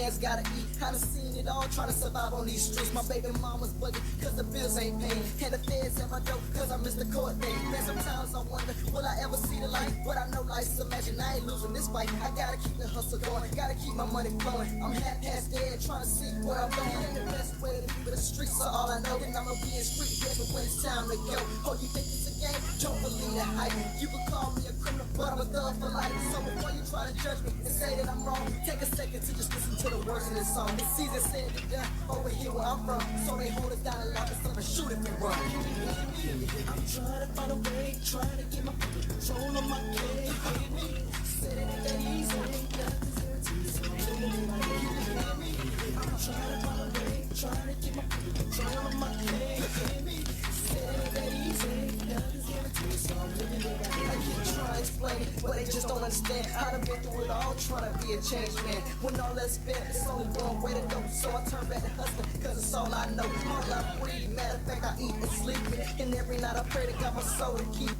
man's gotta eat. I done seen it all, trying to survive on these streets. My baby mama's bugging, cause the bills ain't paid. And the feds at my door, cause I missed the court date. Man, sometimes I wonder, will I ever see the light? But I know life's a magic, I ain't losing this fight. I gotta keep the hustle going, gotta keep my money flowing. I'm half past dead, trying to see where I'm going. And the best way to be with the streets are all I know. And I'ma be in street, yeah, but when it's time to go. Oh, you think it's a game? Don't believe the hype. You can call me a criminal, but I'm a thug for life. So before you try to judge me and say that I'm wrong, take a second to just listen to the words of this song. This season said it done over here where I'm from. So they hold us down and lock us up and shoot if we run. I'm trying to find a way, trying to get my control on my cake. Said it ain't that easy, nothing's guaranteed. So I'm trying to find a way, trying to get my control on my cake. Said it ain't that easy, nothing's guaranteed. So I'm living it right. I keep trying to explain it, but they just don't understand. I done been through it all, trying to be a changed man. When all that's spent, it's only one way to go. So I turn back to hustling, cause it's all I know. All I breathe, matter of fact, I eat and sleep it. And every night I pray to God my soul to keep it.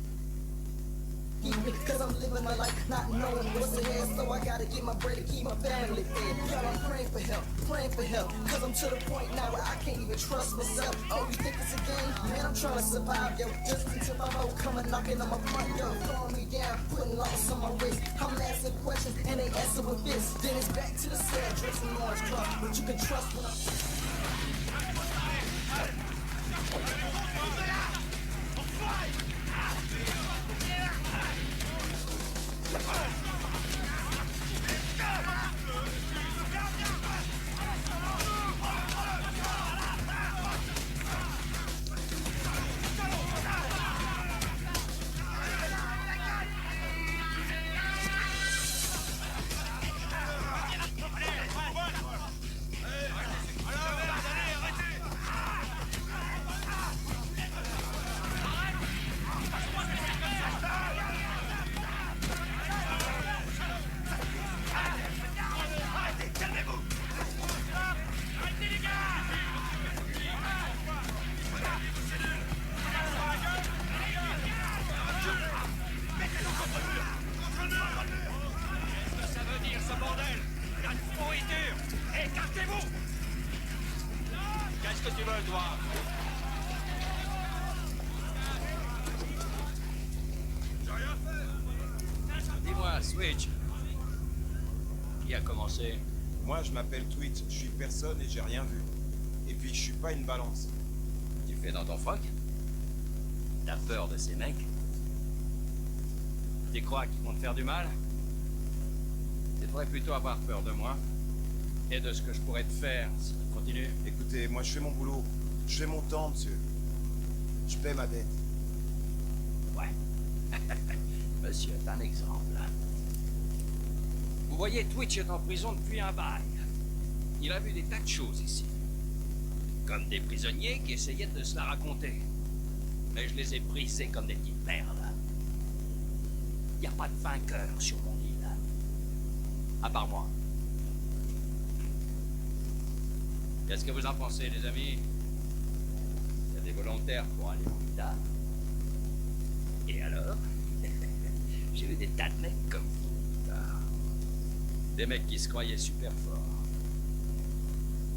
Cause I'm living my life not knowing what's ahead. So I gotta get my bread to keep my family fed. Y'all, I'm praying for help. Cause I'm to the point now where I can't even trust myself. Oh, you think it's a game? Man, I'm trying to survive, yo. Just until my hoe coming knocking on my front door, throwing me down, putting locks on my wrist. I'm asking questions and they answer with this. Then it's back to the cell, dressing orange cross. But you can trust when Switch. Qui a commencé? Moi, je m'appelle Twitch, je suis personne et j'ai rien vu. Et puis, je suis pas une balance. Tu fais dans ton froc? T'as peur de ces mecs? Tu crois qu'ils vont te faire du mal? Tu devrais plutôt avoir peur de moi et de ce que je pourrais te faire si tu continues. Écoutez, moi, je fais mon boulot. Je fais mon temps, monsieur. Je paie ma dette. Ouais. Monsieur est un exemple. Vous voyez, Twitch est en prison depuis un bail. Il a vu des tas de choses ici. Comme des prisonniers qui essayaient de se la raconter. Mais je les ai brisés comme des petites perles. Il n'y a pas de vainqueur sur mon île. À part moi. Qu'est-ce que vous en pensez, les amis? Il y a des volontaires pour aller en Ida. Et alors? J'ai vu des tas de mecs comme vous. Des mecs qui se croyaient super forts.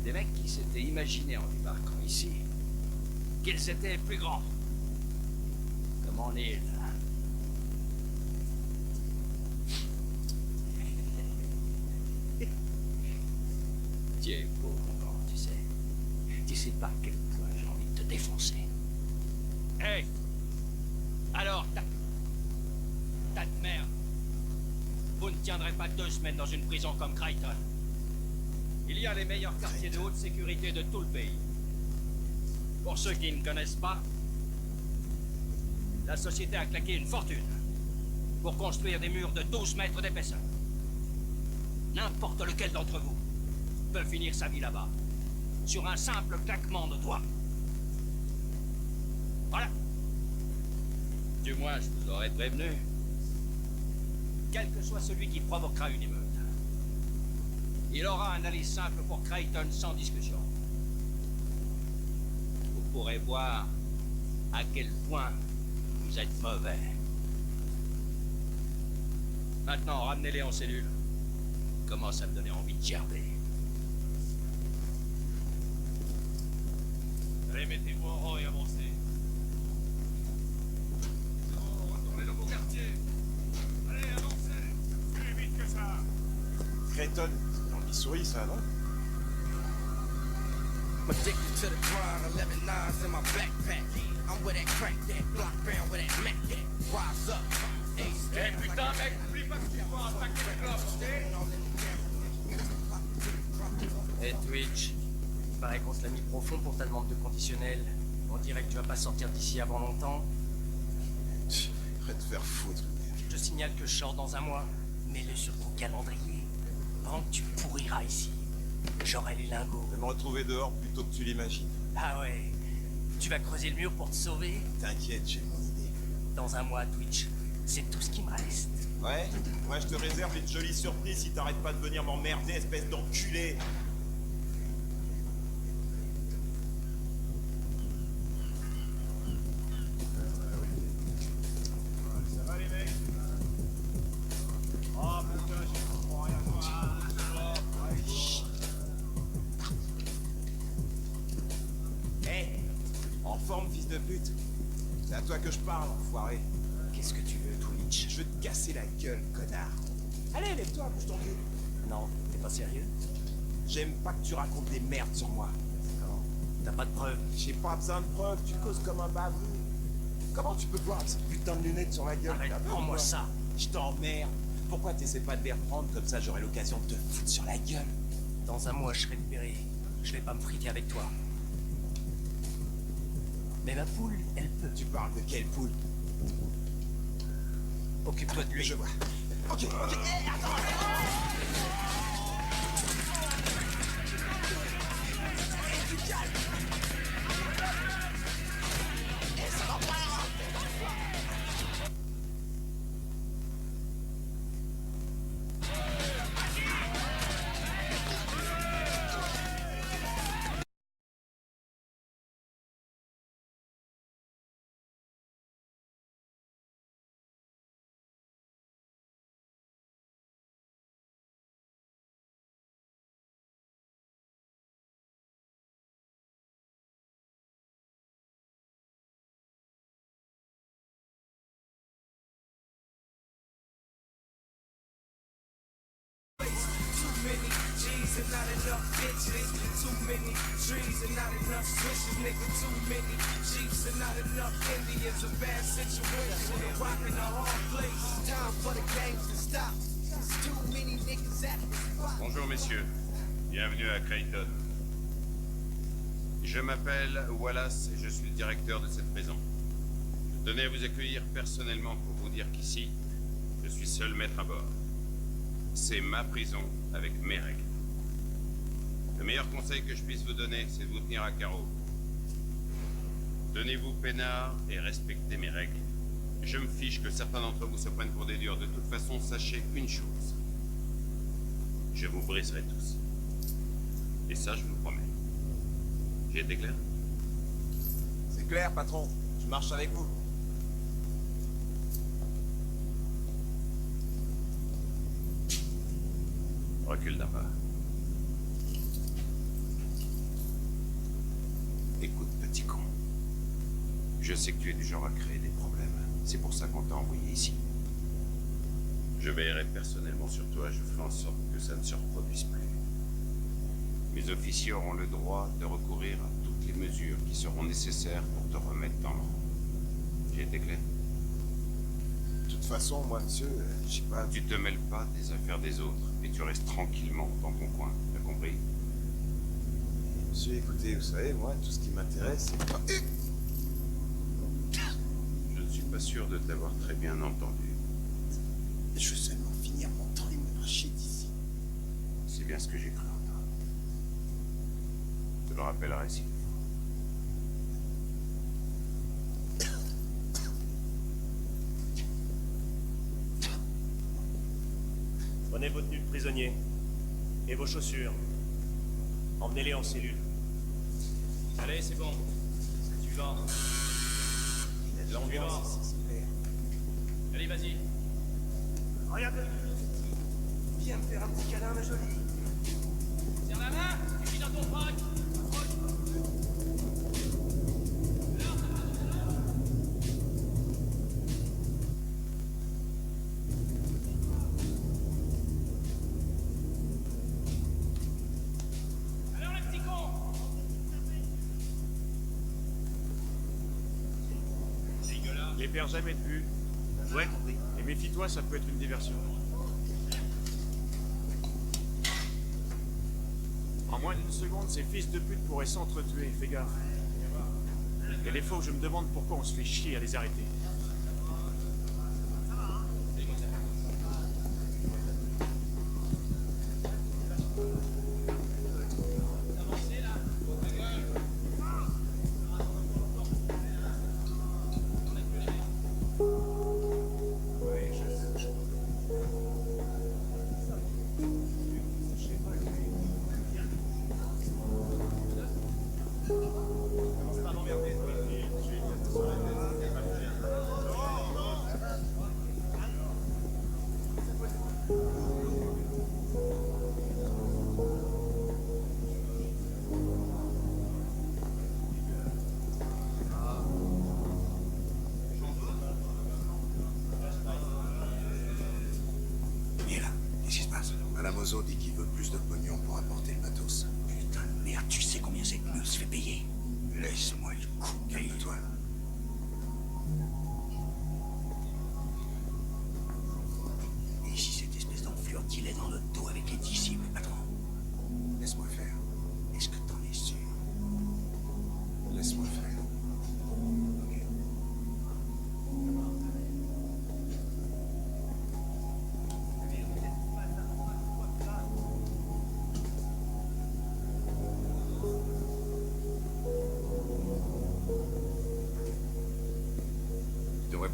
Des mecs qui s'étaient imaginés en débarquant ici qu'ils étaient plus grands. Comme en île. Tu es beau, mon grand, tu sais. Tu sais pas à quel point j'ai envie de te défoncer. Hey! Alors, ta de merde. Vous ne tiendrez pas 2 semaines dans une prison comme Crichton. Il y a les meilleurs quartiers de haute sécurité de tout le pays. Pour ceux qui ne connaissent pas, la société a claqué une fortune pour construire des murs de 12 mètres d'épaisseur. N'importe lequel d'entre vous peut finir sa vie là-bas, sur un simple claquement de doigts. Voilà. Du moins, je vous aurais prévenu. Quel que soit celui qui provoquera une émeute. Il aura un aller simple pour Crichton sans discussion. Vous pourrez voir à quel point vous êtes mauvais. Maintenant, ramenez-les en cellule. Commence à me donner envie de gerber. mettez-vous en rang et avancez. C'est bon, retournez dans vos quartiers. Allez, avancez. Plus vite que ça. Creighton, c'est dans le Missouri, ça, non? I'm addicted to the grind, 11 nines in my backpack. I'm with that crack, that block round with that Mac, that rise up. Eh putain, mec, oublie pas que tu dois un paquet de clopes, ok? Hey Twitch, il paraît qu'on se l'a mis profond pour ta demande de conditionnel. On dirait que tu vas pas sortir d'ici avant longtemps. Arrête de faire foutre. Je te signale que je sors dans un mois. Mets-le sur ton calendrier. Pendant que tu pourriras ici, j'aurai les lingots. Je vais me retrouver dehors plutôt que tu l'imagines. Ah ouais, tu vas creuser le mur pour te sauver? T'inquiète, j'ai mon idée. Dans un mois, Twitch, c'est tout ce qui me reste. Ouais? Moi, je te réserve une jolie surprise si t'arrêtes pas de venir m'emmerder, espèce d'enculé. Ça va les mecs? Oh putain, j'y comprends rien. Hé! En forme, fils de pute. C'est à toi que je parle, enfoiré. Qu'est-ce que tu veux, Twitch? Je veux te casser la gueule, connard. Allez, lève-toi, bouge ton cul. Non, t'es pas sérieux? J'aime pas que tu racontes des merdes sur moi. Comment? T'as pas de preuves? J'ai pas besoin de preuves, tu causes comme un baveux. Comment tu peux voir avec cette putain de lunettes sur la gueule? Arrête, T'as peur, prends-moi quoi? ça. Je t'emmerde. Pourquoi t'essaies pas de les reprendre, comme ça j'aurai l'occasion de te foutre sur la gueule? Dans un mois, je serai libéré. Je vais pas me friter avec toi. Mais ma poule, elle peut. Tu parles de quelle poule? Occupe-toi de lui. Je vois. Ok, ok. Hé, attends! Too many G's and not enough bitches. Too many trees and not enough switches, nigga. Too many Chiefs and not enough Indians. A bad situation. A rock in a hard place. Time for the games to stop. There's too many niggas at the spot. Bonjour messieurs, bienvenue à Creighton. Je m'appelle Wallace et je suis le directeur de cette maison. Je tenais à vous accueillir personnellement pour vous dire qu'ici, je suis seul maître à bord. C'est ma prison avec mes règles. Le meilleur conseil que je puisse vous donner, c'est de vous tenir à carreau. Tenez-vous peinard et respectez mes règles. Je me fiche que certains d'entre vous se prennent pour des durs. De toute façon, sachez une chose. Je vous briserai tous. Et ça, je vous le promets. J'ai été clair? C'est clair, patron. Je marche avec vous. Recule d'un pas. Écoute, petit con. Je sais que tu es du genre à créer des problèmes. C'est pour ça qu'on t'a envoyé ici. Je veillerai personnellement sur toi. Je ferai en sorte que ça ne se reproduise plus. Mes officiers auront le droit de recourir à toutes les mesures qui seront nécessaires pour te remettre dans l'ordre. J'ai été clair? De toute façon, moi, monsieur, je sais pas... Tu te mêles pas des affaires des autres et tu restes tranquillement dans ton coin. T'as compris? Monsieur, écoutez, vous savez, moi, tout ce qui m'intéresse, c'est pas... Je ne suis pas sûr de t'avoir très bien entendu. Je veux seulement finir mon temps et me marcher d'ici. C'est bien ce que j'ai cru en toi. Je te le rappellerai s'il faut. Prenez vos tenues de prisonnier et vos chaussures. Emmenez-les en cellule. Allez, c'est bon. Suivant. Il y a de l'ambiance ici, c'est clair. Allez, vas-y. Regardez. Viens me faire un petit câlin, ma jolie. Serre la main et puis dans ton frac. Les perds jamais de vue. Ouais, compris. Et méfie-toi, ça peut être une diversion. En moins d'une seconde, ces fils de pute pourraient s'entretuer, fais gaffe. Et des fois où je me demande pourquoi on se fait chier à les arrêter. Mozo dit qu'il veut plus de pognon pour apporter le matos. Putain de merde, tu sais combien cette meuf se fait payer? Laisse-moi le coup. Calme-toi. Et si cette espèce d'enflure qu'il est dans notre dos avec les disciples, patron? Laisse-moi faire. Est-ce que t'en es sûr? Laisse-moi faire.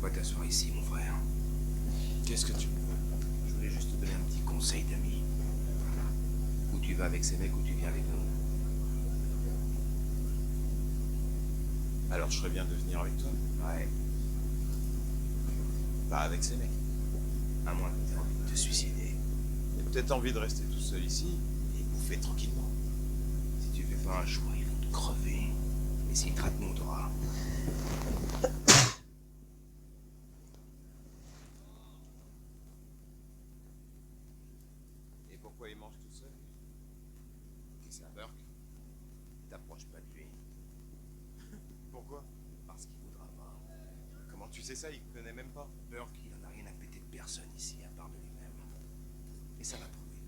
Pas t'asseoir ici, mon frère. Qu'est-ce que tu veux? Je voulais juste te donner un petit conseil d'ami. Ou tu vas avec ces mecs ou tu viens avec nous. Alors je ferais bien de venir avec toi? Ouais. Pas avec ces mecs. À moins que t'aies envie de te suicider. J'ai peut-être envie de rester tout seul ici et bouffer tranquillement. Si tu fais pas un choix, ils vont te crever. Et s'ils te ratent, nous, on t'aura. Pourquoi il mange tout seul? Et c'est un Burke. T'approches pas de lui. Pourquoi? Parce qu'il voudra pas. Comment tu sais ça? Il connaît même pas. Burke, il en a rien à péter de personne ici, à part de lui-même. Et ça va prouver.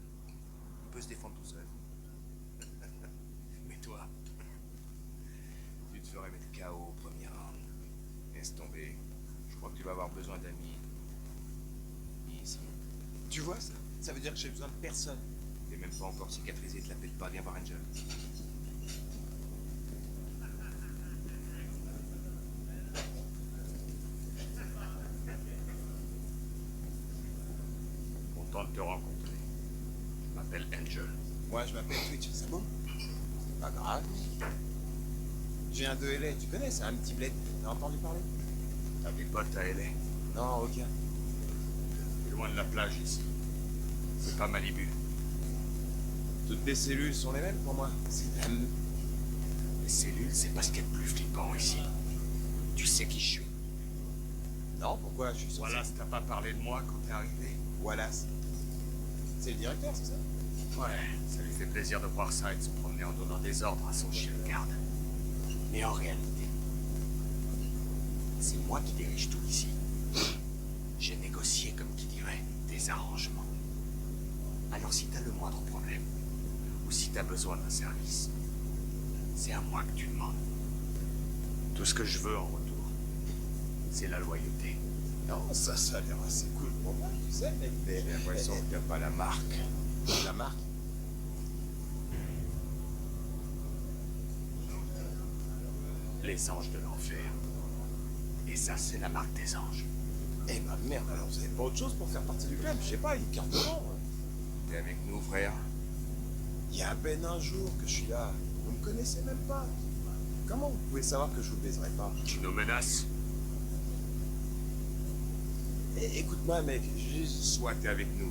Il peut se défendre tout seul. Mais toi, tu te ferais mettre KO au premier round. Laisse tomber. Je crois que tu vas avoir besoin d'amis. Ici. Tu vois ça? Ça veut dire que j'ai besoin de personne. T'es même pas encore cicatrisé, te l'appelle pas, viens voir Angel. Content de te rencontrer. Je m'appelle Angel. Moi, je m'appelle Twitch, c'est bon? Pas grave. J'ai un de LA, tu connais, c'est un petit bled. T'as entendu parler? T'as des potes à LA? Non, aucun. T'es loin de la plage ici. C'est pas Malibu. Toutes tes cellules sont les mêmes pour moi. C'est même... Les cellules, c'est pas ce qu'il y a de plus flippant ici. Tu sais qui je suis. Non, pourquoi? Je suis censé... Wallace, t'as pas parlé de moi quand t'es arrivé? Wallace. C'est le directeur, c'est ça? Ouais, ça lui fait plaisir de voir ça et de se promener en donnant des ordres à son chien de garde. Mais en réalité, c'est moi qui dirige tout ici. J'ai négocié, comme qui dirait, des arrangements. Alors si t'as le moindre problème, ou si t'as besoin d'un service, c'est à moi que tu demandes. Tout ce que je veux en retour, c'est la loyauté. Non, ça a l'air assez cool pour moi, tu sais, mec, mais... J'ai l'impression que t'as pas la marque. La marque? Les anges de l'enfer. Et ça, c'est la marque des anges. Eh ben merde, alors vous avez pas autre chose pour faire partie du club? Je sais pas, une carte blanche. T'es avec nous, frère? Il y a à peine un jour que je suis là. Vous me connaissez même pas. Comment vous pouvez savoir que je vous baiserai pas? Tu nous menaces? Écoute-moi, mec, Soit t'es avec nous,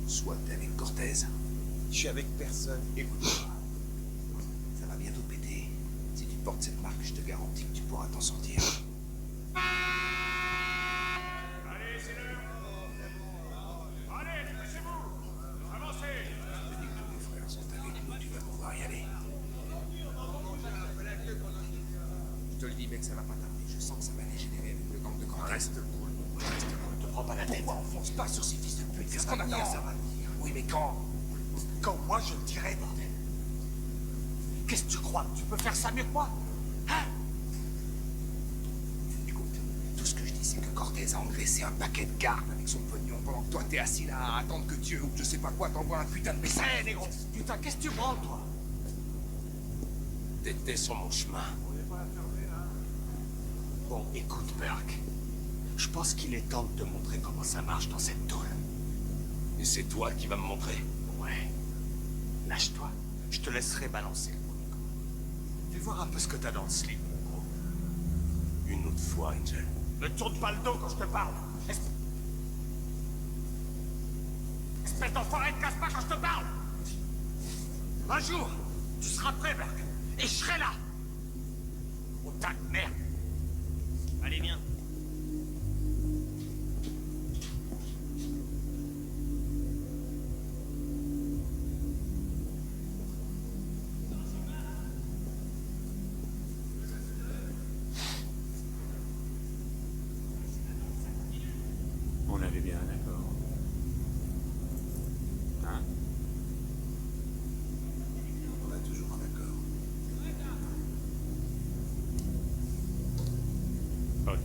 soit t'es avec Cortez. je suis avec personne. Écoute-moi. Ça va bientôt péter. Si tu portes cette marque, je te garantis que tu pourras t'en sortir. Allez, c'est l'heure. Allez, dépêchez-vous. Avancez. Je te dis que tous les frères sont avec nous, tu vas pouvoir y aller. Je te le dis, mec, ça va pas tarder. Je sens que ça va dégénérer avec le compte de quand reste cool. Reste cool, te prends pas la tête. Pourquoi on fonce pas sur ces fils de pute? Qu'est-ce qu'on attend? Ça va venir. Oui, mais quand? Quand moi je le dirai, bordel. Qu'est-ce que tu crois? Tu peux faire ça mieux que moi? Hein? Écoute, tout ce que je dis, c'est que Cortez a engraissé un paquet de gardes avec son pognon pendant que toi t'es assis là à attendre que Dieu ou que je sais pas quoi t'envoie un putain de message. Hé, négro! Putain, qu'est-ce que tu branles, toi? T'étais sur mon chemin. Bon, écoute, Burke. Je pense qu'il est temps de te montrer comment ça marche dans cette tôle. Et c'est toi qui vas me montrer? Ouais. Lâche-toi. Je te laisserai balancer le premier coup. Fais voir un peu ce que t'as dans le slip, mon gros. Une autre fois, Angel. Ne tourne pas le dos quand je te parle. Espèce d'enfoiré, ne casse pas quand je te parle. Un jour, tu seras prêt, Burke. Et je serai là. Gros tas de merde. Allez, viens. On avait bien un accord. Hein? On a toujours un accord. Ok.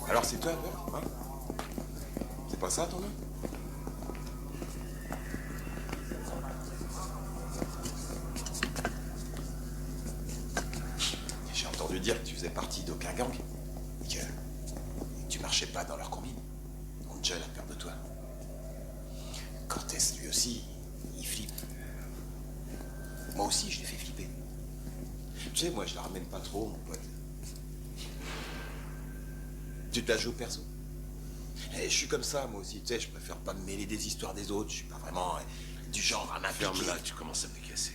Alors c'est toi, Burke, hein? C'est pas ça ton nom? J'ai entendu dire que tu faisais partie d'aucun gang. Et que tu marchais pas dans leur combine. Angel a peur de toi. Cortez, lui aussi, il flippe. Moi aussi, je l'ai fait flipper. Tu sais, moi, je la ramène pas trop, mon pote. Tu te la joues perso? Et je suis comme ça, moi aussi, tu sais, je préfère pas me mêler des histoires des autres, je suis pas vraiment du genre à m'impliquer. Ferme-la, tu commences à me casser.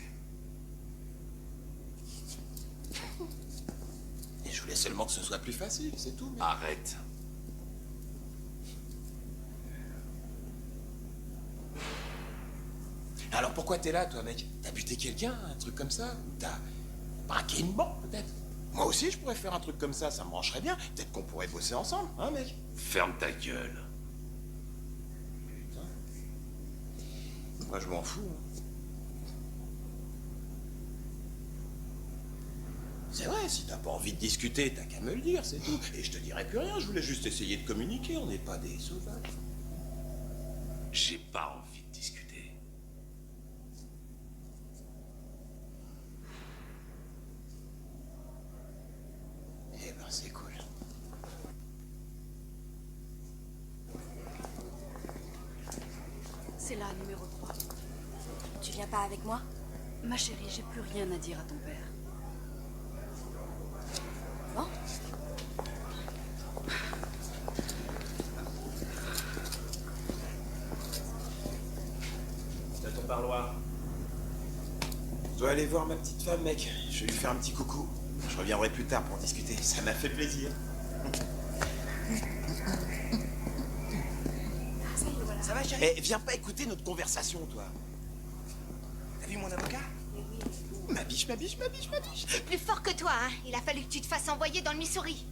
Et je voulais seulement que ce soit plus facile, c'est tout. Mais... Arrête. Alors pourquoi t'es là, toi, mec? T'as buté quelqu'un, un truc comme ça? Ou t'as braqué une banque, peut-être? Moi aussi, je pourrais faire un truc comme ça me brancherait bien. Peut-être qu'on pourrait bosser ensemble, hein, mec? Ferme ta gueule. Putain. Moi, je m'en fous. Hein. C'est vrai, si t'as pas envie de discuter, t'as qu'à me le dire, c'est tout. Et je te dirai plus rien, je voulais juste essayer de communiquer, on n'est pas des sauvages. J'ai pas envie de discuter. Eh ben, c'est cool. C'est là, numéro 3. Tu viens pas avec moi? Ma chérie, j'ai plus rien à dire à ton père. Bon. C'est à ton parloir. Je dois aller voir ma petite femme, mec. Je vais lui faire un petit coucou. Je reviendrai plus tard pour discuter. Ça m'a fait plaisir. Ça va, chérie? Eh, viens pas écouter notre conversation, toi. T'as vu mon avocat? Ma biche. Plus fort que toi, hein. Il a fallu que tu te fasses envoyer dans le Missouri.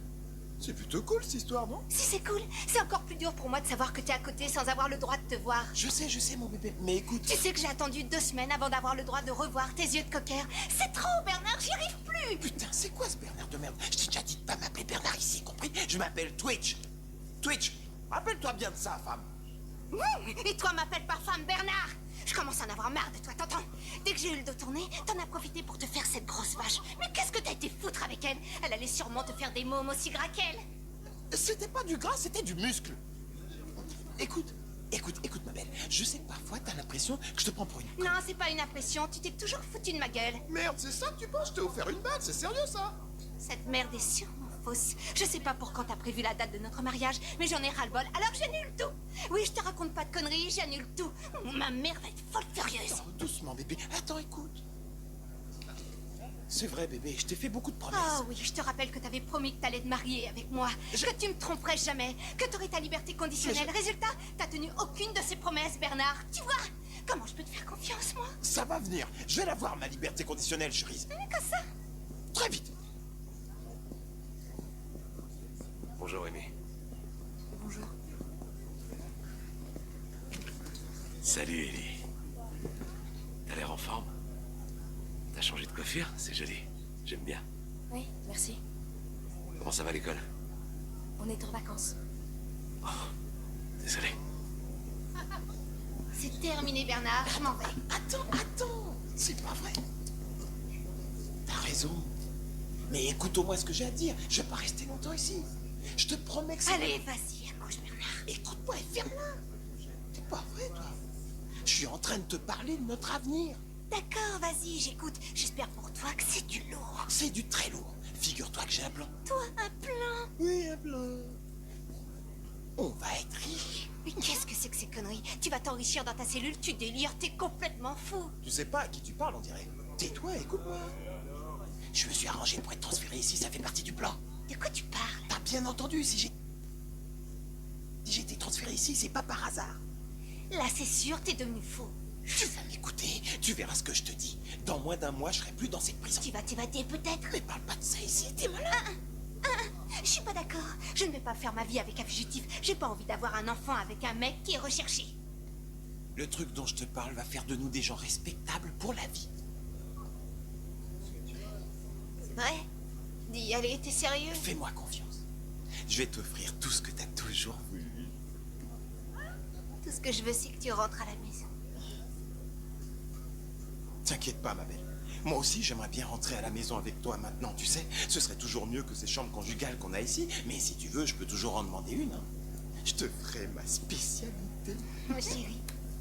C'est plutôt cool, cette histoire, non? Si c'est cool, c'est encore plus dur pour moi de savoir que t'es à côté sans avoir le droit de te voir. Je sais, mon bébé. Mais écoute... Tu sais que j'ai attendu 2 semaines avant d'avoir le droit de revoir tes yeux de cocker. C'est trop, Bernard, j'y arrive plus. Putain, c'est quoi ce Bernard de merde? Je t'ai déjà dit de pas m'appeler Bernard ici, compris? Je m'appelle Twitch. Twitch, rappelle-toi bien de ça, femme. Et toi m'appelles par femme Bernard. Je commence à en avoir marre de toi, t'entends? Dès que j'ai eu le dos tourné, t'en as profité pour te faire cette grosse vache. Mais qu'est-ce que t'as été foutre avec elle? Elle allait sûrement te faire des mômes aussi gras qu'elle. C'était pas du gras, c'était du muscle. Écoute, ma belle. Je sais que parfois t'as l'impression que je te prends pour une... Non, c'est pas une impression, tu t'es toujours foutu de ma gueule. Merde, c'est ça que tu penses? Je t'ai offert une bague, c'est sérieux ça? Cette merde est sûrement fausse. Je sais pas pour quand t'as prévu la date de notre mariage, mais j'en ai ras-le-bol, alors j'annule tout. Oui, je te raconte pas de conneries, j'annule tout. Ma mère va être folle furieuse. Oh, doucement, bébé. Attends, écoute. C'est vrai, bébé, je t'ai fait beaucoup de promesses. Ah oui, je te rappelle que t'avais promis que t'allais te marier avec moi, que tu me tromperais jamais, que t'aurais ta liberté conditionnelle. Résultat, t'as tenu aucune de ces promesses, Bernard. Tu vois? Comment je peux te faire confiance, moi? Ça va venir. Je vais l'avoir, ma liberté conditionnelle, cerise. Comme ça? Très vite. Bonjour, Amy. Bonjour. Salut, Ellie. T'as l'air en forme? T'as changé de coiffure? C'est joli. J'aime bien. Oui, merci. Comment ça va l'école? On est en vacances. Désolé. C'est terminé, Bernard, je m'en vais. Attends. C'est pas vrai. T'as raison. Mais écoute au moins ce que j'ai à dire. Je vais pas rester longtemps ici. Je te promets que c'est... Allez, vas-y, accouche, Bernard. Écoute-moi et ferme-la. C'est pas vrai, toi. Je suis en train de te parler de notre avenir. D'accord, vas-y, j'écoute. J'espère pour toi que c'est du lourd. C'est du très lourd. Figure-toi que j'ai un plan. Toi, un plan? Oui, un plan. On va être riche. Mais qu'est-ce que c'est que ces conneries? Tu vas t'enrichir dans ta cellule, tu délires, t'es complètement fou. Tu sais pas à qui tu parles, on dirait. Tais-toi, écoute-moi. Je me suis arrangé pour être transféré ici, ça fait partie du plan. De quoi tu parles? T'as bien entendu, si j'ai été transféré ici, c'est pas par hasard. Là, c'est sûr, t'es devenu fou. Tu vas m'écouter, tu verras ce que je te dis. Dans moins d'un mois, je serai plus dans cette prison. Tu vas t'évader peut-être? Mais parle pas de ça ici, t'es malade. Je suis pas d'accord. Je ne vais pas faire ma vie avec un fugitif. J'ai pas envie d'avoir un enfant avec un mec qui est recherché. Le truc dont je te parle va faire de nous des gens respectables pour la vie. C'est vrai? Dis, allez, t'es sérieux? Fais-moi confiance. Je vais t'offrir tout ce que t'as toujours voulu. Tout ce que je veux, c'est que tu rentres à la maison. T'inquiète pas, ma belle. Moi aussi, j'aimerais bien rentrer à la maison avec toi maintenant, tu sais. Ce serait toujours mieux que ces chambres conjugales qu'on a ici. Mais si tu veux, je peux toujours en demander une. Hein. Je te ferai ma spécialité. Mon chéri,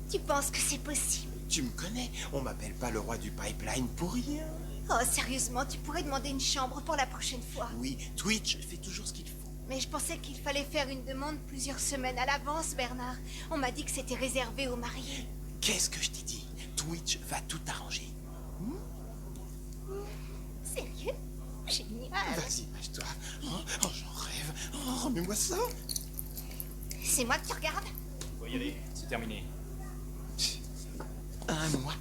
tu penses que c'est possible? Tu me connais, on m'appelle pas le roi du pipeline pour rien. Oh, sérieusement, tu pourrais demander une chambre pour la prochaine fois. Oui, Twitch fait toujours ce qu'il faut. Mais je pensais qu'il fallait faire une demande plusieurs semaines à l'avance, Bernard. On m'a dit que c'était réservé aux mariés. Qu'est-ce que je t'ai dit? Twitch va tout arranger. Sérieux? Génial. Vas-y, mâche-toi. Oh, j'en rêve. Oh, remets-moi ça. C'est moi que tu regardes? Faut y aller, c'est terminé. Un mois.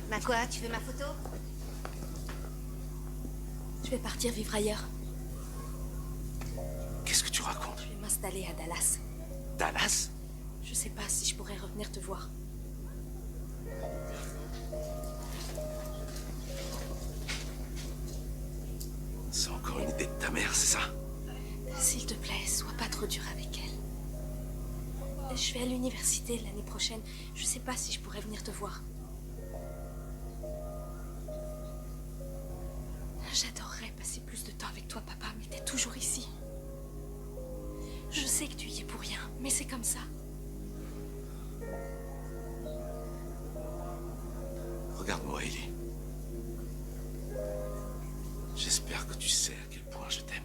Bah quoi, tu veux ma photo? Je vais partir vivre ailleurs. Qu'est-ce que tu racontes? Je vais m'installer à Dallas. Dallas? Je sais pas si je pourrais revenir te voir. C'est encore une idée de ta mère, c'est ça? S'il te plaît, sois pas trop dur avec elle. Je vais à l'université l'année prochaine. Je sais pas si je pourrais venir te voir. J'adorerais passer plus de temps avec toi, papa, mais t'es toujours ici. Je sais que tu y es pour rien, mais c'est comme ça. Regarde-moi, Ellie. J'espère que tu sais à quel point je t'aime.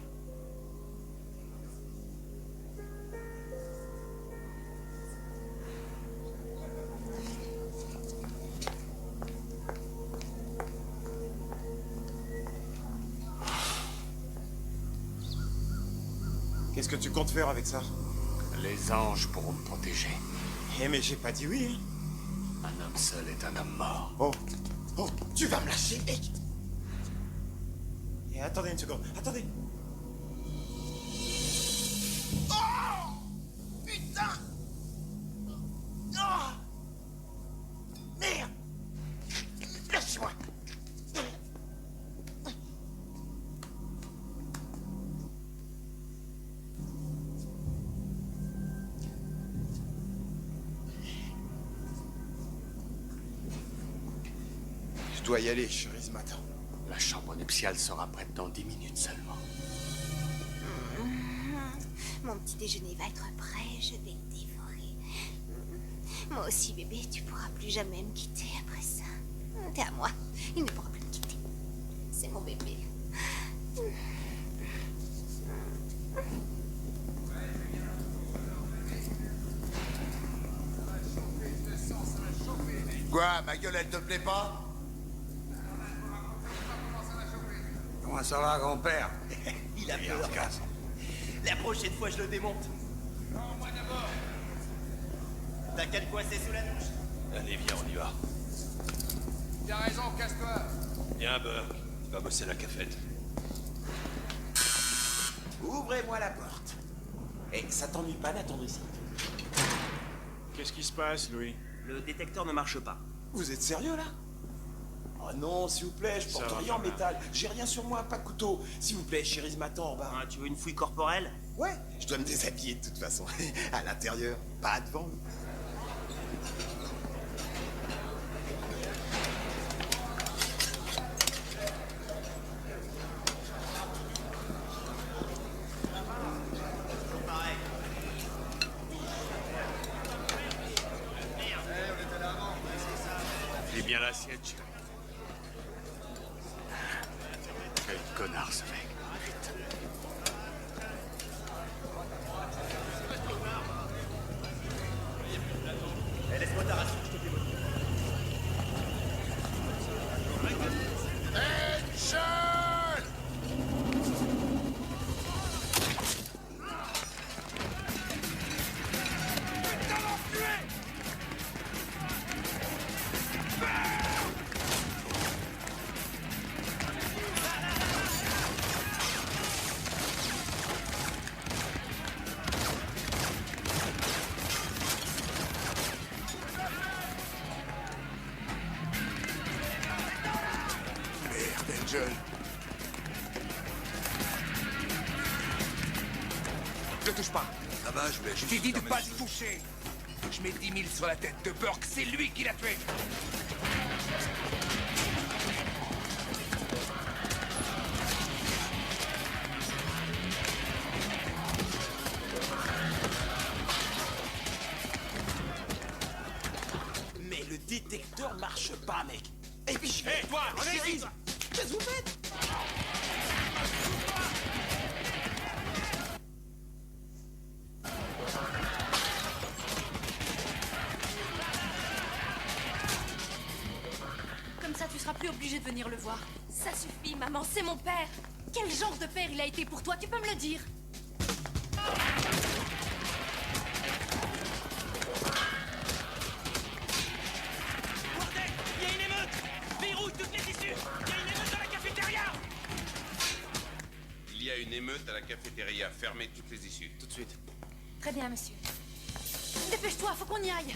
Qu'est-ce que tu comptes faire avec ça? Les anges pourront me protéger. Eh mais j'ai pas dit oui. Un homme seul est un homme mort. Oh, tu vas me lâcher, mec. Et attendez une seconde, attendez. Oh! Putain! Oh! Merde! Lâche-moi! Je dois y aller, Cherise m'attend. La chambre nuptiale sera prête dans 10 minutes seulement. Mon petit déjeuner va être prêt, je vais le dévorer. Moi aussi, bébé, tu pourras plus jamais me quitter après ça. T'es à moi, il ne pourra plus me quitter. C'est mon bébé. Quoi, ma gueule, elle te plaît pas? Comment ça va, grand-père? Il a peur. La prochaine fois, je le démonte. Non, moi d'abord. T'as qu'à te coincer sous la douche. Allez, viens, on y va. T'as raison, casse-toi. Viens, Burke. Tu vas bosser la cafette. Ouvrez-moi la porte. Et ça t'ennuie pas d'attendre ici? Qu'est-ce qui se passe, Louis? Le détecteur ne marche pas. Vous êtes sérieux, là? Oh non, s'il vous plaît, je porte Ça va, rien en Bernard. métal. J'ai rien sur moi, pas de couteau. S'il vous plaît, Cherise m'attend en bas. Hein, tu veux une fouille corporelle? Ouais, je dois me déshabiller de toute façon. À l'intérieur, pas devant. Fais bien l'assiette, chérie. Quel connard, ce mec. Laisse-moi ta ration, je te démonte. Merde, Angel. Ne touche pas. Ça va, je voulais Je juste... t'ai dit de pas y toucher. Je mets 10 000 sur la tête de Burke, c'est lui qui l'a tué. Mais le détecteur marche pas, mec. Et puis je Hé, toi, reviens ici, Cherise, toi. qu'est-ce que vous faites? Comme ça, tu seras plus obligé de venir le voir. Ça suffit, maman, c'est mon père. Quel genre de père il a été pour toi, tu peux me le dire? Bordel, il y a une émeute! Verrouille toutes les issues! Il y a une émeute dans la cafétéria! Il y a une émeute à la cafétéria. Fermez toutes les issues. Tout de suite. Très bien, monsieur. Dépêche-toi, faut qu'on y aille.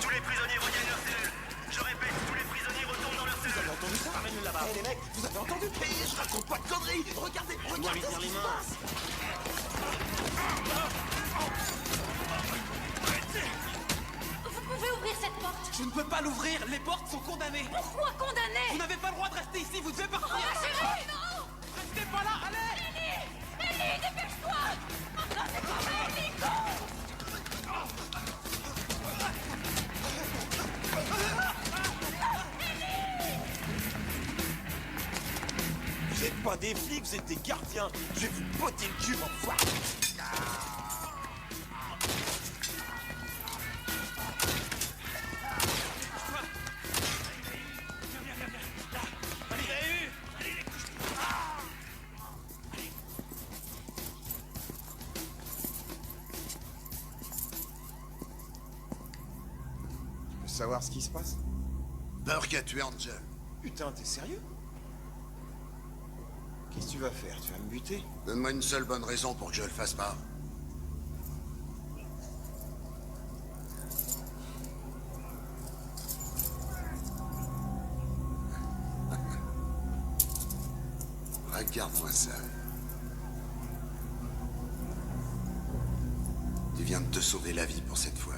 Tous les prisonniers reviennent leur cellule. Je répète, tous les prisonniers retournent dans leur Vous avez cellule. entendu ça? Ramène-le là-bas. Eh les mecs, vous avez entendu? Mais je raconte pas de conneries. Regardez, regardez lui ce tenir qui les se mains. passe. Vous pouvez ouvrir cette porte. Je ne peux pas l'ouvrir, les portes sont condamnées. Pourquoi condamné? Vous n'avez pas le droit de rester ici, vous devez partir. Oh, chérie, non! Restez pas là, allez. Ellie, dépêche-toi! Oh non, c'est pas vrai, Nico! Vous êtes pas des flics, vous êtes des gardiens. Je vais vous botter le cul, enfoiré. Je peux savoir ce qui se passe? Burke a tué Angel. Putain, t'es sérieux? Qu'est-ce que tu vas faire? Tu vas me buter? Donne-moi une seule bonne raison pour que je le fasse pas. Regarde-moi ça. Tu viens de te sauver la vie pour cette fois.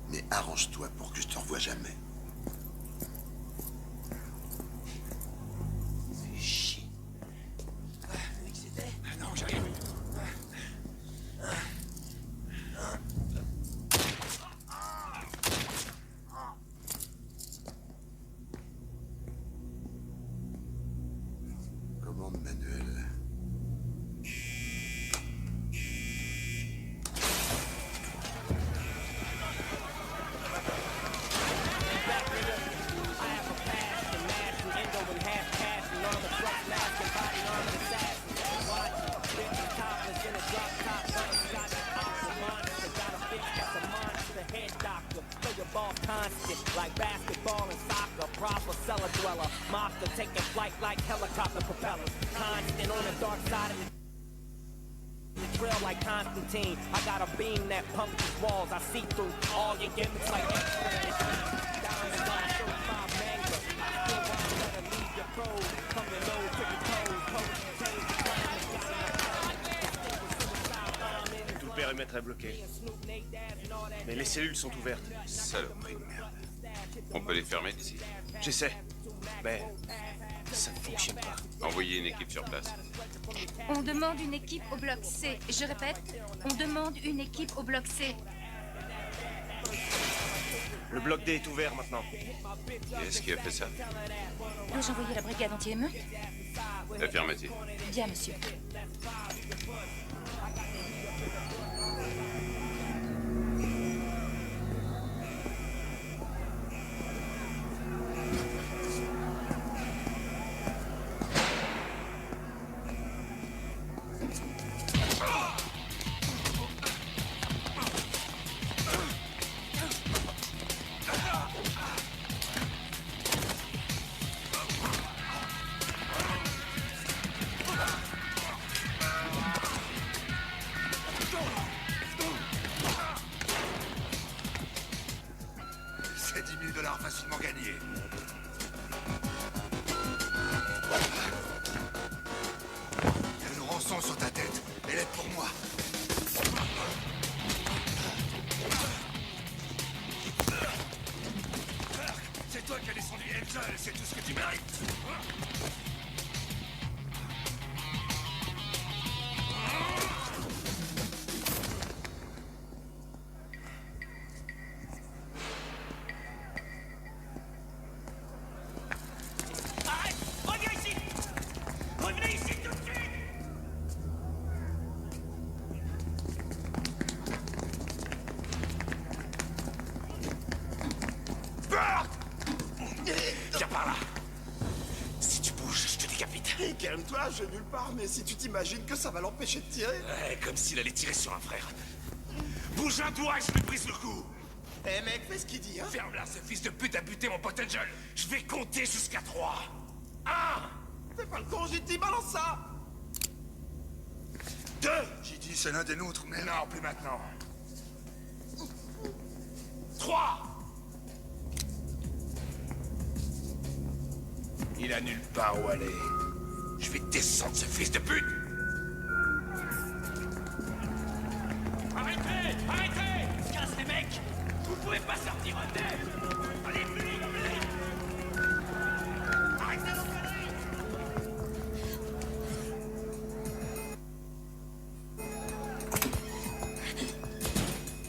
Mais arrange-toi pour que je te revoie jamais. Manuel. Like basketball and soccer, proper cellar dweller. Monster taking flight like helicopter propellers. Constant on the dark side of the trail like Constantine. I got a beam that pumps the walls. I see through all your gimmicks like X-rays. Diamonds on 35 manga. Still won't let her leave your pros. From your nose to your toes. Coach, change the climate. Tout le périmètre est bloqué. Mais les cellules sont ouvertes. Saloperie de merde. On peut les fermer d'ici. J'essaie. Mais ça ne fonctionne pas. Envoyez une équipe sur place. On demande une équipe au bloc C. Je répète, on demande une équipe au bloc C. Le bloc D est ouvert maintenant. Qui est-ce qui a fait ça? Dois-je envoyer la brigade anti-émeute? Affirmatif. Bien, monsieur. C'est 10 000 $ facilement gagnés. Il y a une rançon sur ta tête. Elle est pour moi. C'est toi qui as descendu Angel, c'est tout ce que tu mérites. Arrête! Reviens ici! Revenez ici tout de suite! Viens par là. Si tu bouges, je te décapite. Hé, calme-toi, je vais nulle part, mais si tu t'imagines que ça va l'empêcher de tirer... Ouais, comme s'il allait tirer sur un frère. Bouge un doigt et je lui brise le cou. Eh mec, fais ce qu'il dit, hein. Ferme-la, ce fils de pute a buté mon pote Angel. Je vais compter jusqu'à 3. 1, Fais pas le con, j'ai dit, balance ça. 2. J'ai dit c'est l'un des nôtres, mais non, plus maintenant. 3. Il a nulle part où aller. Je vais descendre ce fils de pute. Arrêtez! Arrêtez! Casse les mecs! Vous pouvez pas sortir un tête! Allez, plus vite, plus vite! Arrêtez vos conneries!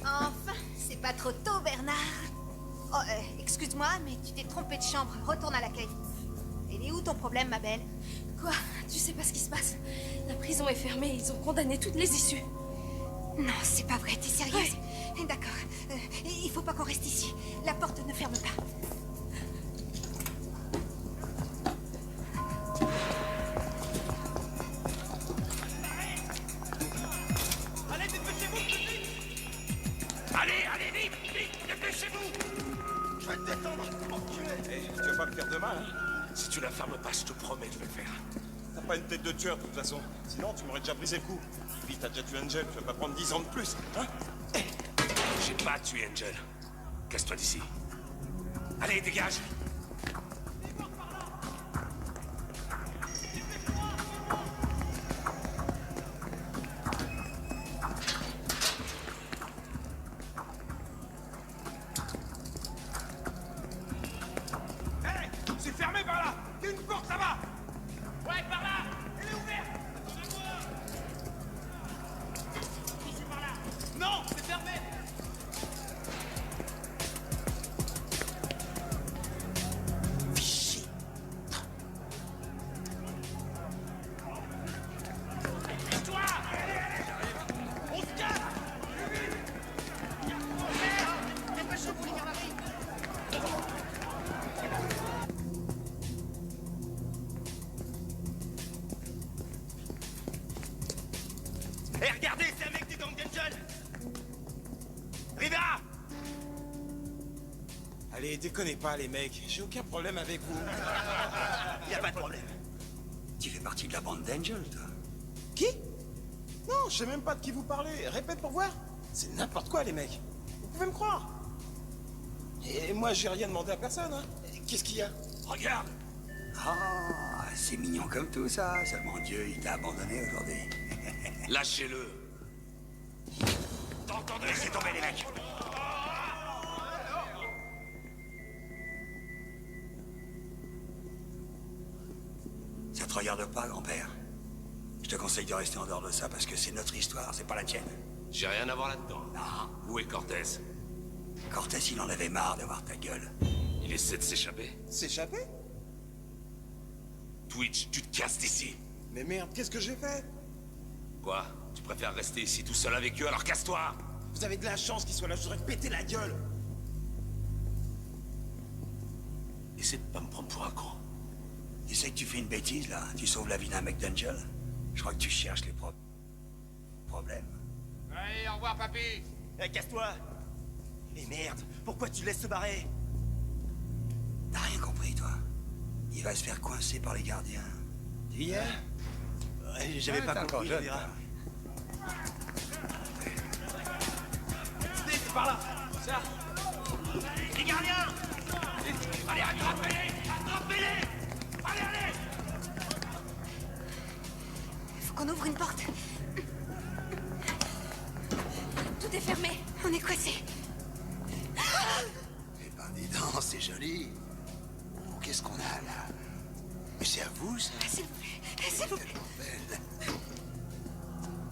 Enfin, c'est pas trop tôt, Bernard. Oh, excuse-moi, mais tu t'es trompé de chambre. Retourne à l'accueil. Il est où ton problème, ma belle? Quoi? Tu sais pas ce qui se passe? La prison est fermée, ils ont condamné toutes les issues. Non, c'est pas vrai, t'es sérieuse? D'accord. Il faut pas qu'on reste ici. La porte ne ferme pas. Allez, dépêchez-vous, plus vite! Allez, vite, vite, dépêchez-vous! Je vais te détendre, enculé. Eh, tu vas pas me faire de mal, hein. Si tu la fermes pas, je te promets, je vais le faire. T'as pas une tête de tueur, de toute façon. Sinon, tu m'aurais déjà brisé le cou. Puis t'as déjà tué Angel, tu vas pas prendre 10 ans de plus, hein. J'ai pas tué Angel. Casse-toi d'ici. Allez, dégage! Hé! C'est fermé par là! Il y a une porte là-bas! Ouais, par là! Elle est ouverte! Si, c'est par là! Non! C'est fermé! Hé, regardez, c'est un mec du gang d'Angel. Rivera! Allez, déconnez pas, les mecs. J'ai aucun problème avec vous. Y a pas de problème. Tu fais partie de la bande d'Angel, toi. Qui? Non, je sais même pas de qui vous parlez. Répète pour voir. C'est n'importe quoi, les mecs. Vous pouvez me croire. Et moi, j'ai rien demandé à personne, hein. Qu'est-ce qu'il y a? Regarde! Ah, c'est mignon comme tout ça. Seulement Dieu, il t'a abandonné aujourd'hui. Lâchez-le. T'as entendu? Laissez tomber, les mecs. Ça te regarde pas, grand-père. Je te conseille de rester en dehors de ça parce que c'est notre histoire, c'est pas la tienne. J'ai rien à voir là-dedans. Non. Où est Cortez? Cortez, il en avait marre de voir ta gueule. Il essaie de s'échapper. S'échapper? Twitch, tu te casses d'ici. Mais merde, qu'est-ce que j'ai fait? Quoi? Tu préfères rester ici tout seul avec eux, alors casse-toi! Vous avez de la chance qu'il soit là, je t'aurais pété la gueule. Essaie de pas me prendre pour un con. Tu sais que tu fais une bêtise, là. Tu sauves la vie d'un mec d'Angel. Je crois que tu cherches les problèmes. Allez, au revoir, papy. Eh, casse-toi. Mais merde, pourquoi tu laisses se barrer? T'as rien compris, toi. Il va se faire coincer par les gardiens. Tu y es? Ouais, j'avais pas compris, jeune, Rivera. C'est par là. Ça. Les gardiens! Allez, attrapez-les! Attrapez-les! Allez, allez! Faut qu'on ouvre une porte. Tout est fermé. On est coincés. Eh ben, dis donc, c'est joli. Oh, qu'est-ce qu'on a, là? Mais c'est à vous, ça? S'il vous plaît, s'il vous plaît. Belle.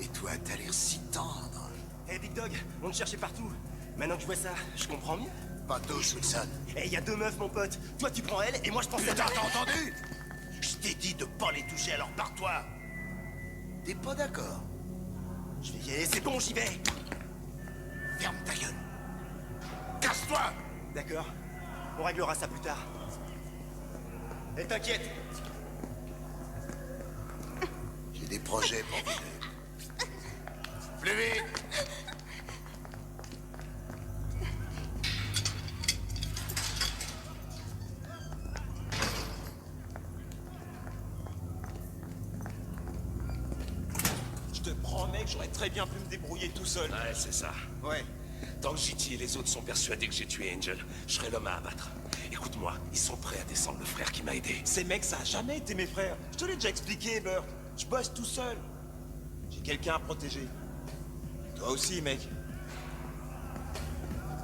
Et toi, t'as l'air si tendre. Eh, Big Dog, on te cherchait partout. Maintenant que je vois ça, je comprends mieux. Pas tous, Wilson. Eh, y a deux meufs, mon pote. Toi, tu prends elle, et moi, je prends Putain, celle-là. t'as entendu? Je t'ai dit de pas les toucher, alors barre-toi. T'es pas d'accord? Je vais y aller, c'est bon, j'y vais. Ferme ta gueule. Casse-toi! D'accord. On réglera ça plus tard. Et t'inquiète. J'ai des projets pour vous. Plus vite! Je te promets que j'aurais très bien pu me débrouiller tout seul. Ouais, c'est ça. Ouais. Tant que JT et les autres sont persuadés que j'ai tué Angel, je serai l'homme à abattre. Écoute-moi, ils sont prêts à descendre le frère qui m'a aidé. Ces mecs, ça a jamais été mes frères. Je te l'ai déjà expliqué, Burt. Je bosse tout seul. J'ai quelqu'un à protéger. Toi aussi, mec.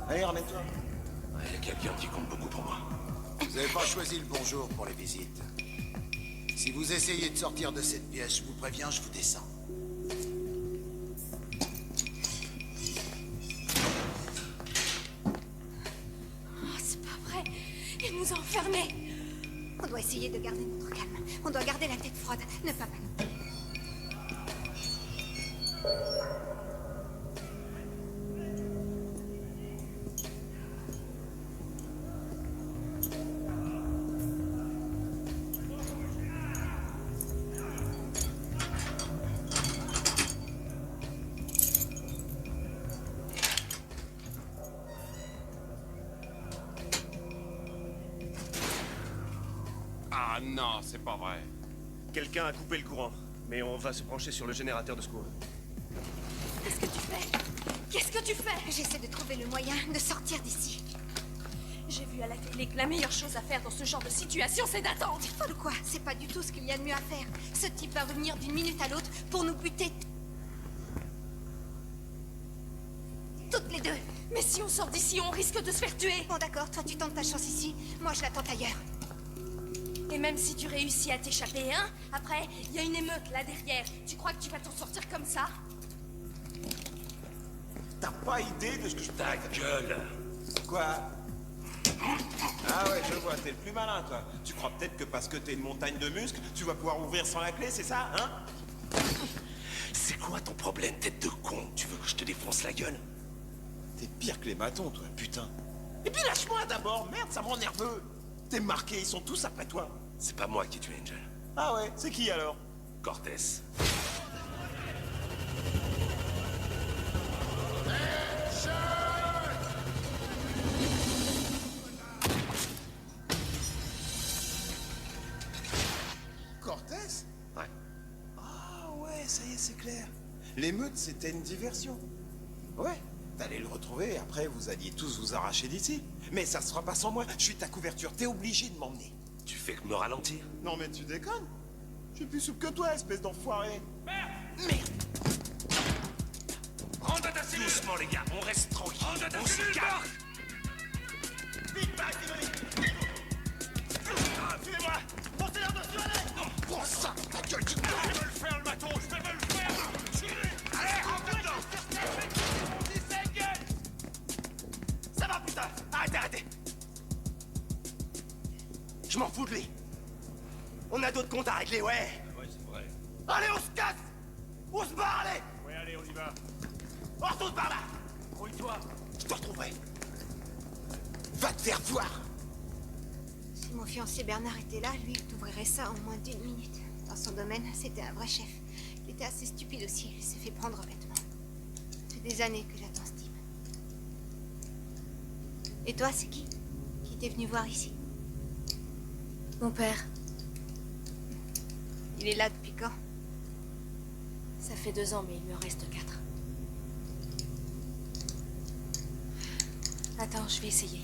Allez, ramène-toi. Ouais, il y a quelqu'un qui compte beaucoup pour moi. Vous avez pas choisi le bon jour pour les visites. Si vous essayez de sortir de cette pièce, je vous préviens, je vous descends. Oh, c'est pas vrai. Ils nous ont enfermés. On doit essayer de garder notre calme. On doit garder la tête froide. Ne pas paniquer. Ah non, c'est pas vrai. Quelqu'un a coupé le courant, mais on va se brancher sur le générateur de secours. Qu'est-ce que tu fais? Qu'est-ce que tu fais? J'essaie de trouver le moyen de sortir d'ici. J'ai vu à la télé que la meilleure chose à faire dans ce genre de situation, c'est d'attendre. T'es folle ou quoi? C'est pas du tout ce qu'il y a de mieux à faire. Ce type va revenir d'une minute à l'autre pour nous buter toutes les deux. Mais si on sort d'ici, on risque de se faire tuer. Bon d'accord, toi tu tentes ta chance ici, moi je la tente ailleurs. Et même si tu réussis à t'échapper, hein, après, il y a une émeute là derrière. Tu crois que tu vas t'en sortir comme ça? T'as pas idée de ce que je... Ta gueule! Quoi? Ah ouais, je vois, t'es le plus malin, toi. Tu crois peut-être que parce que t'es une montagne de muscles, tu vas pouvoir ouvrir sans la clé, c'est ça, hein? C'est quoi ton problème, tête de con? Tu veux que je te défonce la gueule? T'es pire que les bâtons, toi, putain. Et puis lâche-moi d'abord, merde, ça me rend nerveux. T'es marqué, ils sont tous après toi. C'est pas moi qui ai tué Angel. Ah ouais, c'est qui alors? Cortez. c'est clair. L'émeute, c'était une diversion. Ouais, t'allais le retrouver, et après, vous alliez tous vous arracher d'ici. Mais ça se fera pas sans moi, je suis ta couverture, t'es obligé de m'emmener. Tu fais que me ralentir? Non mais tu déconnes. Je suis plus souple que toi, espèce d'enfoiré. Merde! Rentre à ta cellule! Doucement, les gars, on reste tranquille. On se calme. Vite, passe, suivez-moi! Foncez leur dessus, allez! Prends ça, ta gueule, tu... Je vais le faire, le bâton, je vais le faire! Allez, rentre dedans! Ça va, putain! Arrêtez! Je m'en fous de lui. On a d'autres comptes à régler, ouais. Ouais, c'est vrai. Allez, on se casse! On se barre, allez! Ouais, allez, on y va. On retourne par là! Grouille-toi. Je te retrouverai. Va te faire voir. Si mon fiancé Bernard était là, lui, il t'ouvrirait ça en moins d'1 minute. Dans son domaine, c'était un vrai chef. Il était assez stupide aussi, il s'est fait prendre bêtement. Ça fait des années que j'attends ce type. Et toi, c'est qui? Qui t'est venu voir ici? Mon père, Il est là depuis quand? ça fait 2 ans, mais il me reste 4. Attends, je vais essayer.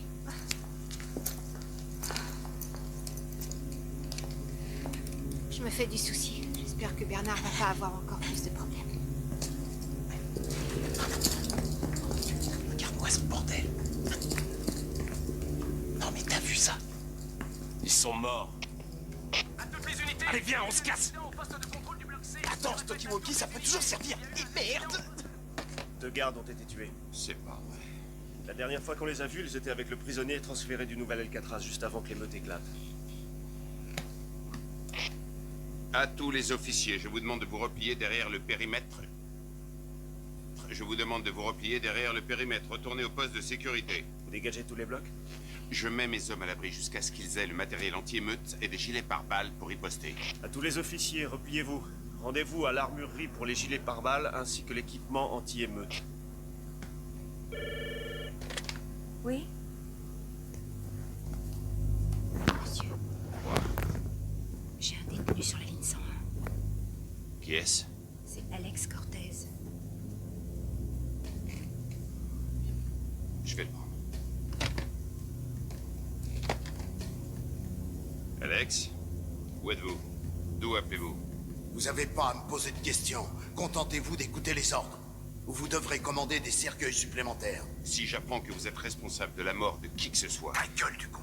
Je me fais du souci. J'espère que Bernard va pas avoir encore plus de problèmes. Regarde-moi ce bordel. Non mais t'as vu ça? Ils sont morts. À toutes les unités! Allez, viens, on se casse. Au poste de contrôle du bloc C. Attends, ce talkie-walkie, ça peut toujours servir. Et merde! 2 gardes ont été tués. C'est pas vrai. La dernière fois qu'on les a vus, ils étaient avec le prisonnier transféré du Nouvel Alcatraz juste avant que l'émeute éclate. À tous les officiers, je vous demande de vous replier derrière le périmètre. Je vous demande de vous replier derrière le périmètre. Retournez au poste de sécurité. Vous dégagez tous les blocs? Je mets mes hommes à l'abri jusqu'à ce qu'ils aient le matériel anti-émeute et des gilets pare-balles pour riposter. À tous les officiers, repliez-vous. Rendez-vous à l'armurerie pour les gilets pare-balles ainsi que l'équipement anti-émeute. Oui? Monsieur, j'ai un détenu sur la ligne 101. Qui est-ce? C'est Alex Cortez. Je vais le prendre. Alex, où êtes-vous? D'où appelez-vous? Vous n'avez pas à me poser de questions. Contentez-vous d'écouter les ordres. Ou vous devrez commander des cercueils supplémentaires. Si j'apprends que vous êtes responsable de la mort de qui que ce soit... Ta gueule, du con.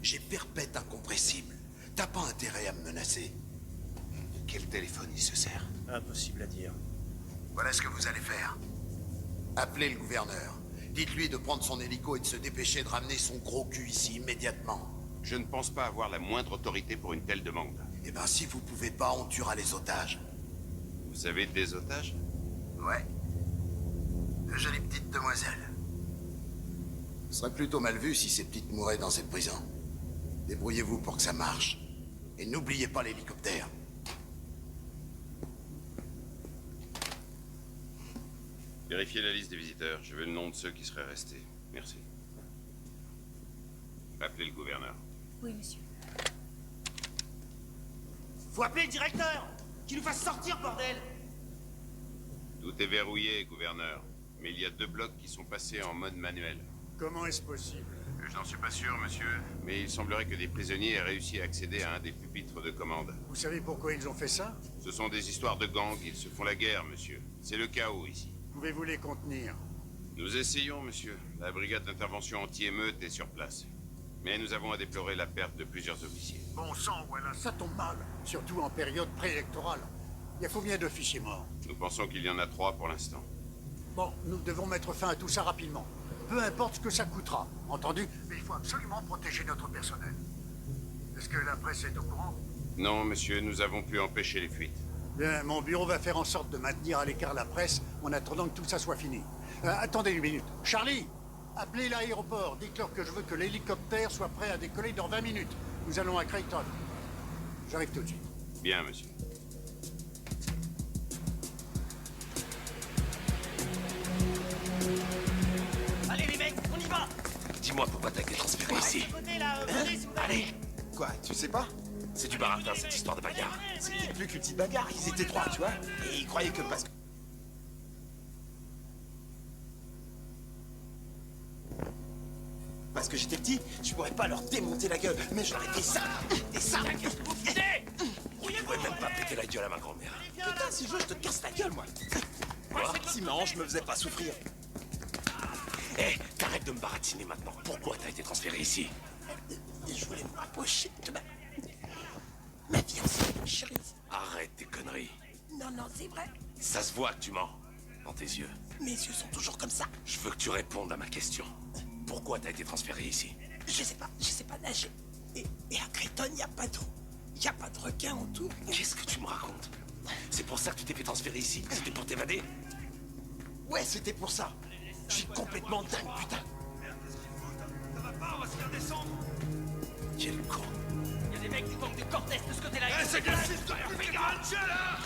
J'ai perpète incompressible. T'as pas intérêt à me menacer. De quel téléphone il se sert? Impossible à dire. Voilà ce que vous allez faire. Appelez le gouverneur. Dites-lui de prendre son hélico et de se dépêcher de ramener son gros cul ici immédiatement. Je ne pense pas avoir la moindre autorité pour une telle demande. Eh ben, si vous pouvez pas, on tuera les otages. Vous avez des otages? Ouais. De jolies petites demoiselles. Ce serait plutôt mal vu si ces petites mouraient dans cette prison. Débrouillez-vous pour que ça marche. Et n'oubliez pas l'hélicoptère. Vérifiez la liste des visiteurs. Je veux le nom de ceux qui seraient restés. Merci. Appelez le gouverneur. Oui, monsieur. Faut appeler le directeur! Qu'il nous fasse sortir, bordel! Tout est verrouillé, gouverneur. Mais il y a 2 blocs qui sont passés en mode manuel. Comment est-ce possible? Je n'en suis pas sûr, monsieur. Mais il semblerait que des prisonniers aient réussi à accéder à un des pupitres de commande. Vous savez pourquoi ils ont fait ça? Ce sont des histoires de gangs. Ils se font la guerre, monsieur. C'est le chaos ici. Pouvez-vous les contenir? Nous essayons, monsieur. La brigade d'intervention anti-émeute est sur place. Mais nous avons à déplorer la perte de plusieurs officiers. Bon sang, voilà, ça tombe mal. Surtout en période préélectorale. Il y a combien d'officiers morts? Nous pensons qu'il y en a 3 pour l'instant. Bon, nous devons mettre fin à tout ça rapidement. Peu importe ce que ça coûtera, entendu? Mais il faut absolument protéger notre personnel. Est-ce que la presse est au courant? Non, monsieur, nous avons pu empêcher les fuites. Bien, mon bureau va faire en sorte de maintenir à l'écart la presse en attendant que tout ça soit fini. Attendez une minute. Charlie, appelez l'aéroport. Dites-leur que je veux que l'hélicoptère soit prêt à décoller dans 20 minutes. Nous allons à Creighton. J'arrive tout de suite. Bien, monsieur. Allez, les mecs, on y va! Dis-moi pourquoi t'as été transféré ici. Côté, là, venez, si vous avez- Allez. Quoi, tu sais pas? C'est du baratin, cette histoire de bagarre. C'était plus qu'une petite bagarre, ils étaient trois, tu vois. Et ils croyaient que parce que... Parce que j'étais petit, je pourrais pas leur démonter la gueule. Mais je leur ai fait ça, et ça. Qu'est-ce que vous foutez? Vous ne pouvez même pas péter la gueule à ma grand-mère. Putain, si je veux, je te casse la gueule, moi. Quoi? Si marrant, je me faisais pas souffrir. Hé, t'arrêtes de me baratiner maintenant. Pourquoi t'as été transféré ici? Et je voulais me rapprocher de ma fiancée, chérie. Arrête tes conneries. Non, non, c'est vrai. Ça se voit que tu mens. Dans tes yeux. Mes yeux sont toujours comme ça. Je veux que tu répondes à ma question. Pourquoi t'as été transféré ici? Je sais pas nager. Et à Créton, y a pas d'eau. Y a pas de requin autour. Qu'est-ce que tu me racontes? C'est pour ça que tu t'es fait transférer ici? C'était pour t'évader? Ouais, c'était pour ça. Je suis complètement dingue, putain. Ça va pas, on va se faire descendre. Quel con. Il y a des mecs qui manquent de Cortez de ce côté-là. Eh, c'est glacis, toi, fais gaffe, là.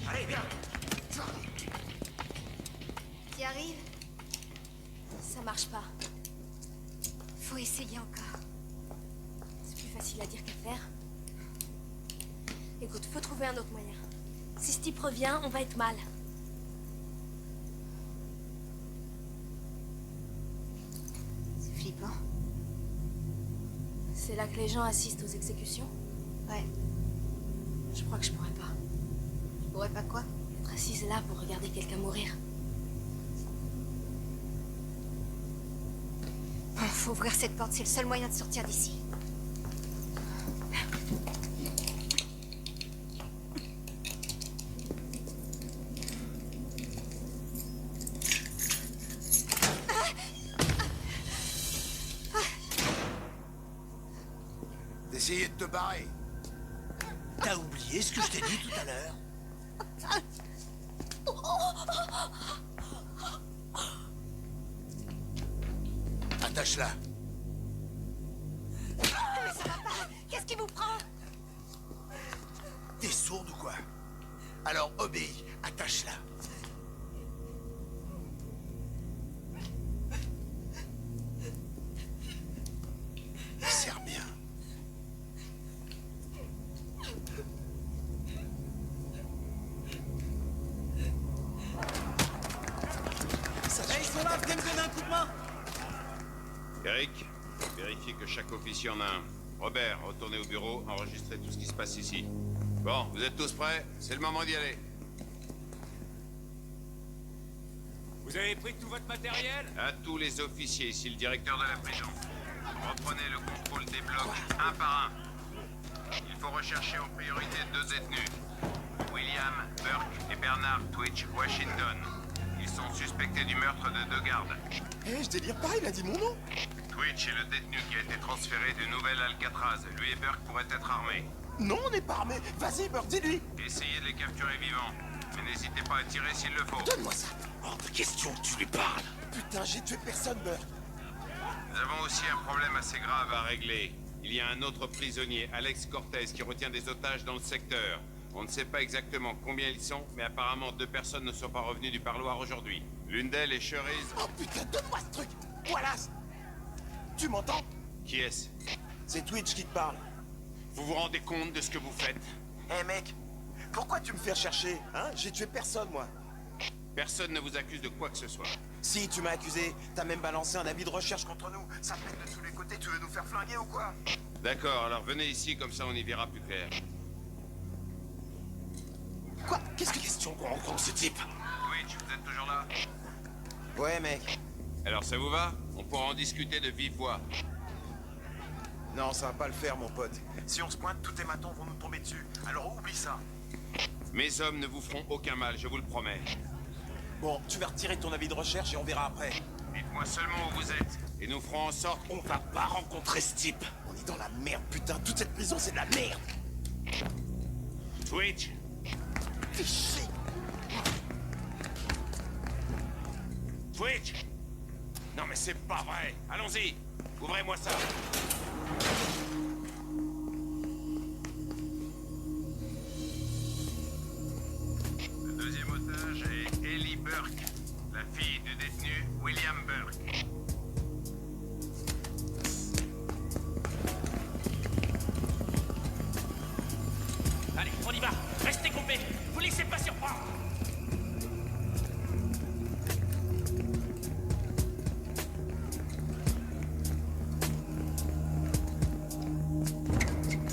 Allez, viens. T'y arrives? Ça marche pas. Faut essayer encore. C'est plus facile à dire qu'à faire. Écoute, faut trouver un autre moyen. Si ce type revient, on va être mal. C'est flippant. C'est là que les gens assistent aux exécutions? Ouais. Je crois que je pourrais pas. Tu pourrais pas quoi? Être assise là pour regarder quelqu'un mourir. Bon, faut ouvrir cette porte, c'est le seul moyen de sortir d'ici. D'essayer de te barrer. T'as oublié ce que je t'ai dit tout à l'heure? Attache-la. Mais ça va pas! Qu'est-ce qui vous prend? T'es sourde ou quoi? Alors obéis, attache-la. Serre bien. Ils sont là, venez me donner un coup de main. Eric, vérifiez que chaque officier en a un. Robert, retournez au bureau, enregistrez tout ce qui se passe ici. Bon, vous êtes tous prêts? C'est le moment d'y aller. Vous avez pris tout votre matériel? À tous les officiers, ici le directeur de la prison. Reprenez le contrôle des blocs un par un. Il faut rechercher en priorité 2 détenus. William, Burke et Bernard Twitch Washington. Ils sont suspectés du meurtre de 2 gardes. Je délire pas, il a dit mon nom. Twitch est le détenu qui a été transféré du nouvel Alcatraz. Lui et Burke pourraient être armés. Non, on n'est pas armé. Vas-y, Burke, dis-lui. Essayez de les capturer vivants. Mais n'hésitez pas à tirer s'il le faut. Donne-moi ça. Hors de question que tu lui parles. Putain, j'ai tué personne, Burke. Nous avons aussi un problème assez grave à régler. Il y a un autre prisonnier, Alex Cortez, qui retient des otages dans le secteur. On ne sait pas exactement combien ils sont, mais apparemment 2 personnes ne sont pas revenues du parloir aujourd'hui. L'une d'elles est Cherise. Oh putain, donne-moi ce truc. Voilà. Tu m'entends? Qui est-ce? C'est Twitch qui te parle. Vous vous rendez compte de ce que vous faites? Hé mec, pourquoi tu me fais rechercher? Hein? J'ai tué personne, moi. Personne ne vous accuse de quoi que ce soit. Si, tu m'as accusé. T'as même balancé un avis de recherche contre nous. Ça pète de tous les côtés. Tu veux nous faire flinguer ou quoi? D'accord, alors venez ici, comme ça on y verra plus clair. Quoi? Qu'est-ce que... Question qu'on rencontre ce type. Twitch, vous êtes toujours là? Ouais, mec. Alors ça vous va? On pourra en discuter de vive voix. Non, ça va pas le faire, mon pote. Si on se pointe, tous tes matons vont nous tomber dessus. Alors oublie ça. Mes hommes ne vous feront aucun mal, je vous le promets. Bon, tu vas retirer ton avis de recherche et on verra après. Dites-moi seulement où vous êtes, et nous ferons en sorte... On va pas rencontrer ce type. On est dans la merde, putain. Toute cette prison, c'est de la merde. Twitch! Fais chier. Twitch! Non mais c'est pas vrai! Allons-y! Ouvrez-moi ça! mais vous laissez pas surprendre.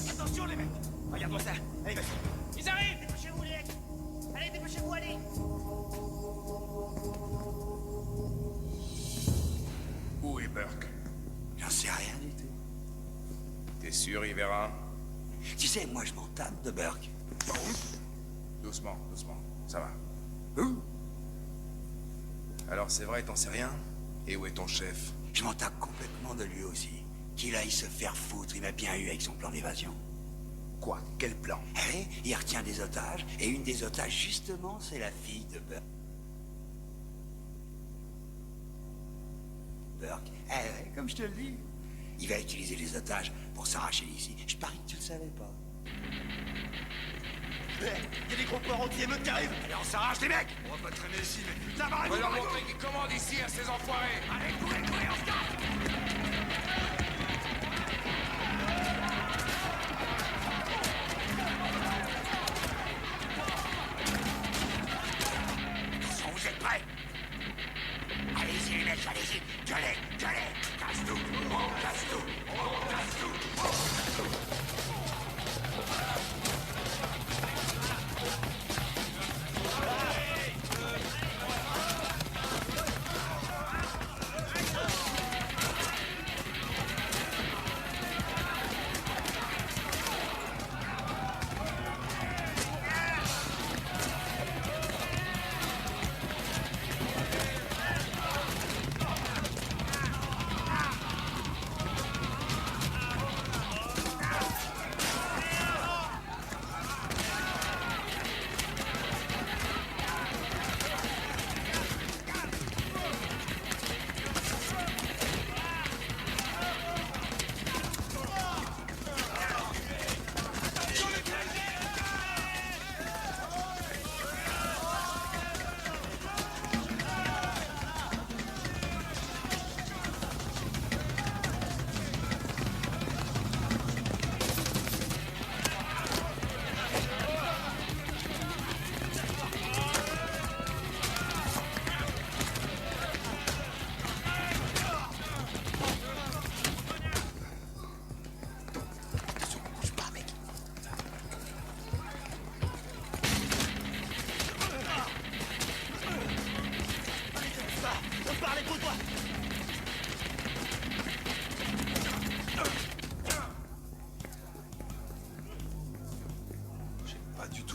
Attention les mecs. Regarde-moi ça. Allez, vas-y. Ils arrivent. Dépêchez-vous les mecs. Allez, dépêchez-vous, allez. Où est Burke? J'en sais rien du tout. T'es sûr, il verra? Tu sais, moi je m'en tape de Burke. Doucement, doucement. Ça va. Alors c'est vrai, t'en sais rien? Et où est ton chef? Je m'en tape complètement de lui aussi. Qu'il aille se faire foutre, il m'a bien eu avec son plan d'évasion. Quoi? Quel plan? Eh, il retient des otages, et une des otages, justement, c'est la fille de Burke. Burke, eh ouais, comme je te le dis. Il va utiliser les otages pour s'arracher d'ici. Je parie que tu le savais pas. Il y a des gros porcs anti-émeutes qui arrivent. Allez, on s'arrache, les mecs. On va pas traîner ici, mais putain, barrez-vous. On va leur montrer qu'ils commandent ici à ces enfoirés. Allez, courez, courez, on se casse. Attention, vous êtes prêts? Allez-y, les mecs, allez-y. Gueulez, gueulez. Casse tout, on casse tout, on casse tout.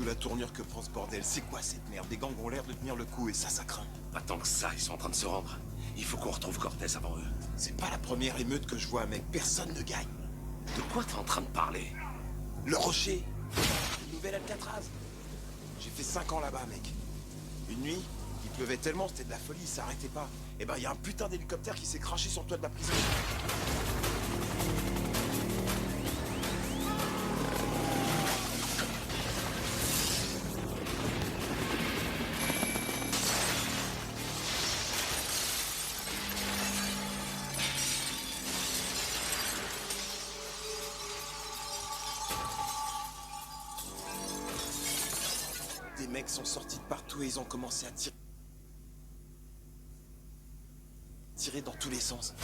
La tournure que prend ce bordel, c'est quoi cette merde? Les gangs ont l'air de tenir le coup et ça craint. Pas tant que ça, ils sont en train de se rendre. Il faut qu'on retrouve Cortez avant eux. C'est pas la première émeute que je vois, mec. Personne ne gagne. De quoi t'es en train de parler? Le Rocher. Une nouvelle Alcatraz. J'ai fait 5 ans là-bas, mec. Une nuit, il pleuvait tellement, c'était de la folie, ça arrêtait pas. Et ben, il y a un putain d'hélicoptère qui s'est craché sur le toit de la prison. Des mecs sont sortis de partout et ils ont commencé à tirer dans tous les sens.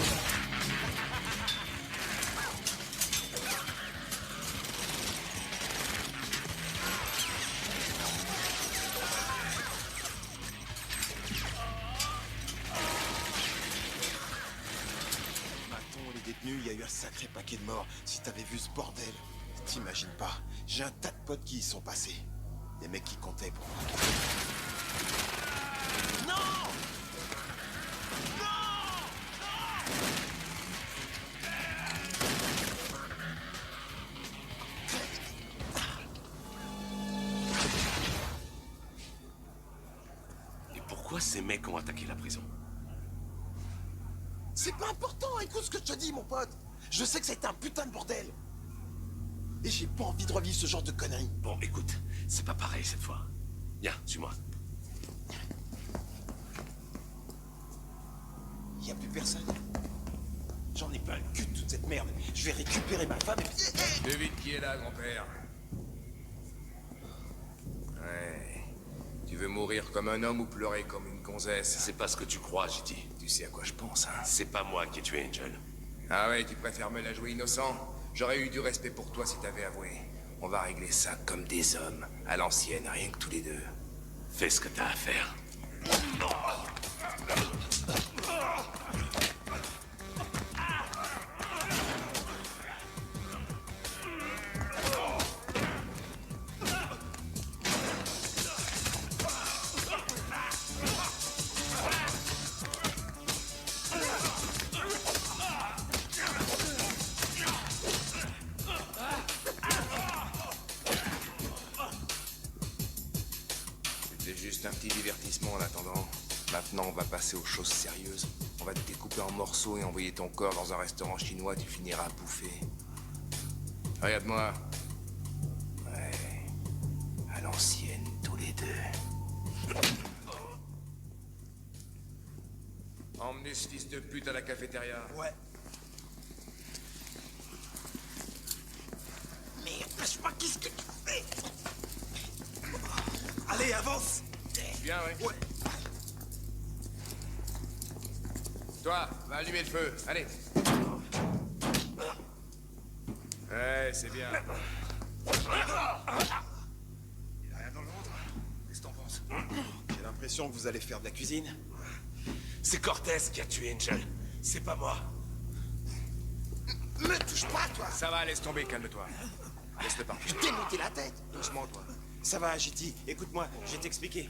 Maton, les détenus, il y a eu un sacré paquet de morts. Si t'avais vu ce bordel, t'imagines pas. J'ai un tas de potes qui y sont passés. Des mecs qui comptaient pour moi. Non! Et pourquoi ces mecs ont attaqué la prison? C'est pas important, écoute ce que je te dis, mon pote. Je sais que ça a été un putain de bordel. Et j'ai pas envie de revivre ce genre de conneries. Bon, écoute, c'est pas pareil cette fois. Viens, suis-moi. Y a plus personne. J'en ai pas le cul de toute cette merde. Je vais récupérer ma femme et puis... Devine qui est là, grand-père? Ouais. Tu veux mourir comme un homme ou pleurer comme une gonzesse? C'est pas ce que tu crois, JT. Tu sais à quoi je pense, hein? C'est pas moi qui ai tué Angel. Ah ouais, tu préfères me la jouer innocent? J'aurais eu du respect pour toi si t'avais avoué. On va régler ça comme des hommes, à l'ancienne, rien que tous les deux. Fais ce que t'as à faire. C'était juste un petit divertissement en attendant. Maintenant, on va passer aux choses sérieuses. On va te découper en morceaux et envoyer ton corps dans un restaurant chinois, tu finiras à bouffer. Regarde-moi. Ouais. À l'ancienne, tous les deux. Emmenez ce fils de pute à la cafétéria. Ouais. Merde, lâche-moi, qu'est-ce que tu fais? Allez, avance. Bien, ouais. Ouais. Toi, va allumer le feu. Allez. Ouais, c'est bien. Il y a rien dans le ventre. Qu'est-ce que t'en penses? J'ai l'impression que vous allez faire de la cuisine. C'est Cortez qui a tué Angel. C'est pas moi. Me touche pas, toi. Ça va, laisse tomber, calme-toi. Laisse-le partir. Je t'ai monté la tête. Doucement, toi. Ça va, JT, écoute-moi, je vais t'expliquer.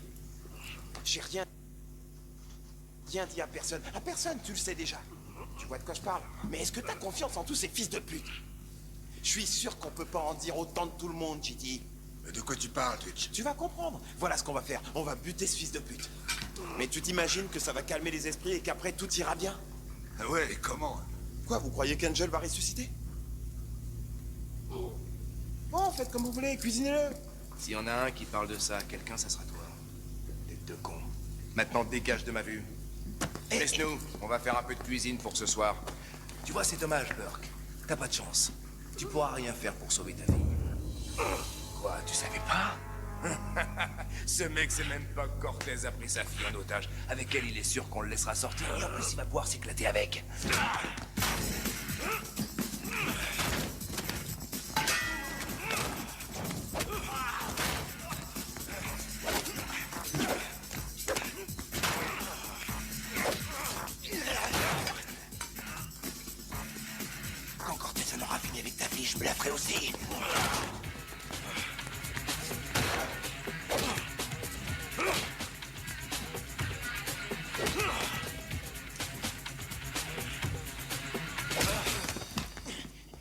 J'ai rien dit à personne. À personne, tu le sais déjà. Tu vois de quoi je parle. Mais est-ce que t'as confiance en tous ces fils de pute? Je suis sûr qu'on peut pas en dire autant de tout le monde, JT. Mais de quoi tu parles, Twitch? Tu vas comprendre. Voilà ce qu'on va faire. On va buter ce fils de pute. Mais tu t'imagines que ça va calmer les esprits et qu'après tout ira bien? Ah ouais, et comment? Quoi, vous croyez qu'Angel va ressusciter? Bon, faites comme vous voulez, cuisinez-le. S'il y en a un qui parle de ça, quelqu'un, ça sera toi. Tête de con. Maintenant, dégage de ma vue. Laisse-nous, on va faire un peu de cuisine pour ce soir. Tu vois, c'est dommage, Burke. T'as pas de chance. Tu pourras rien faire pour sauver ta fille. Quoi, tu savais pas? Ce mec sait même pas que Cortez a pris sa fille en otage, avec elle il est sûr qu'on le laissera sortir, et en plus il va pouvoir s'éclater avec. Quand Cortez en aura fini avec ta fille, je me la ferai aussi.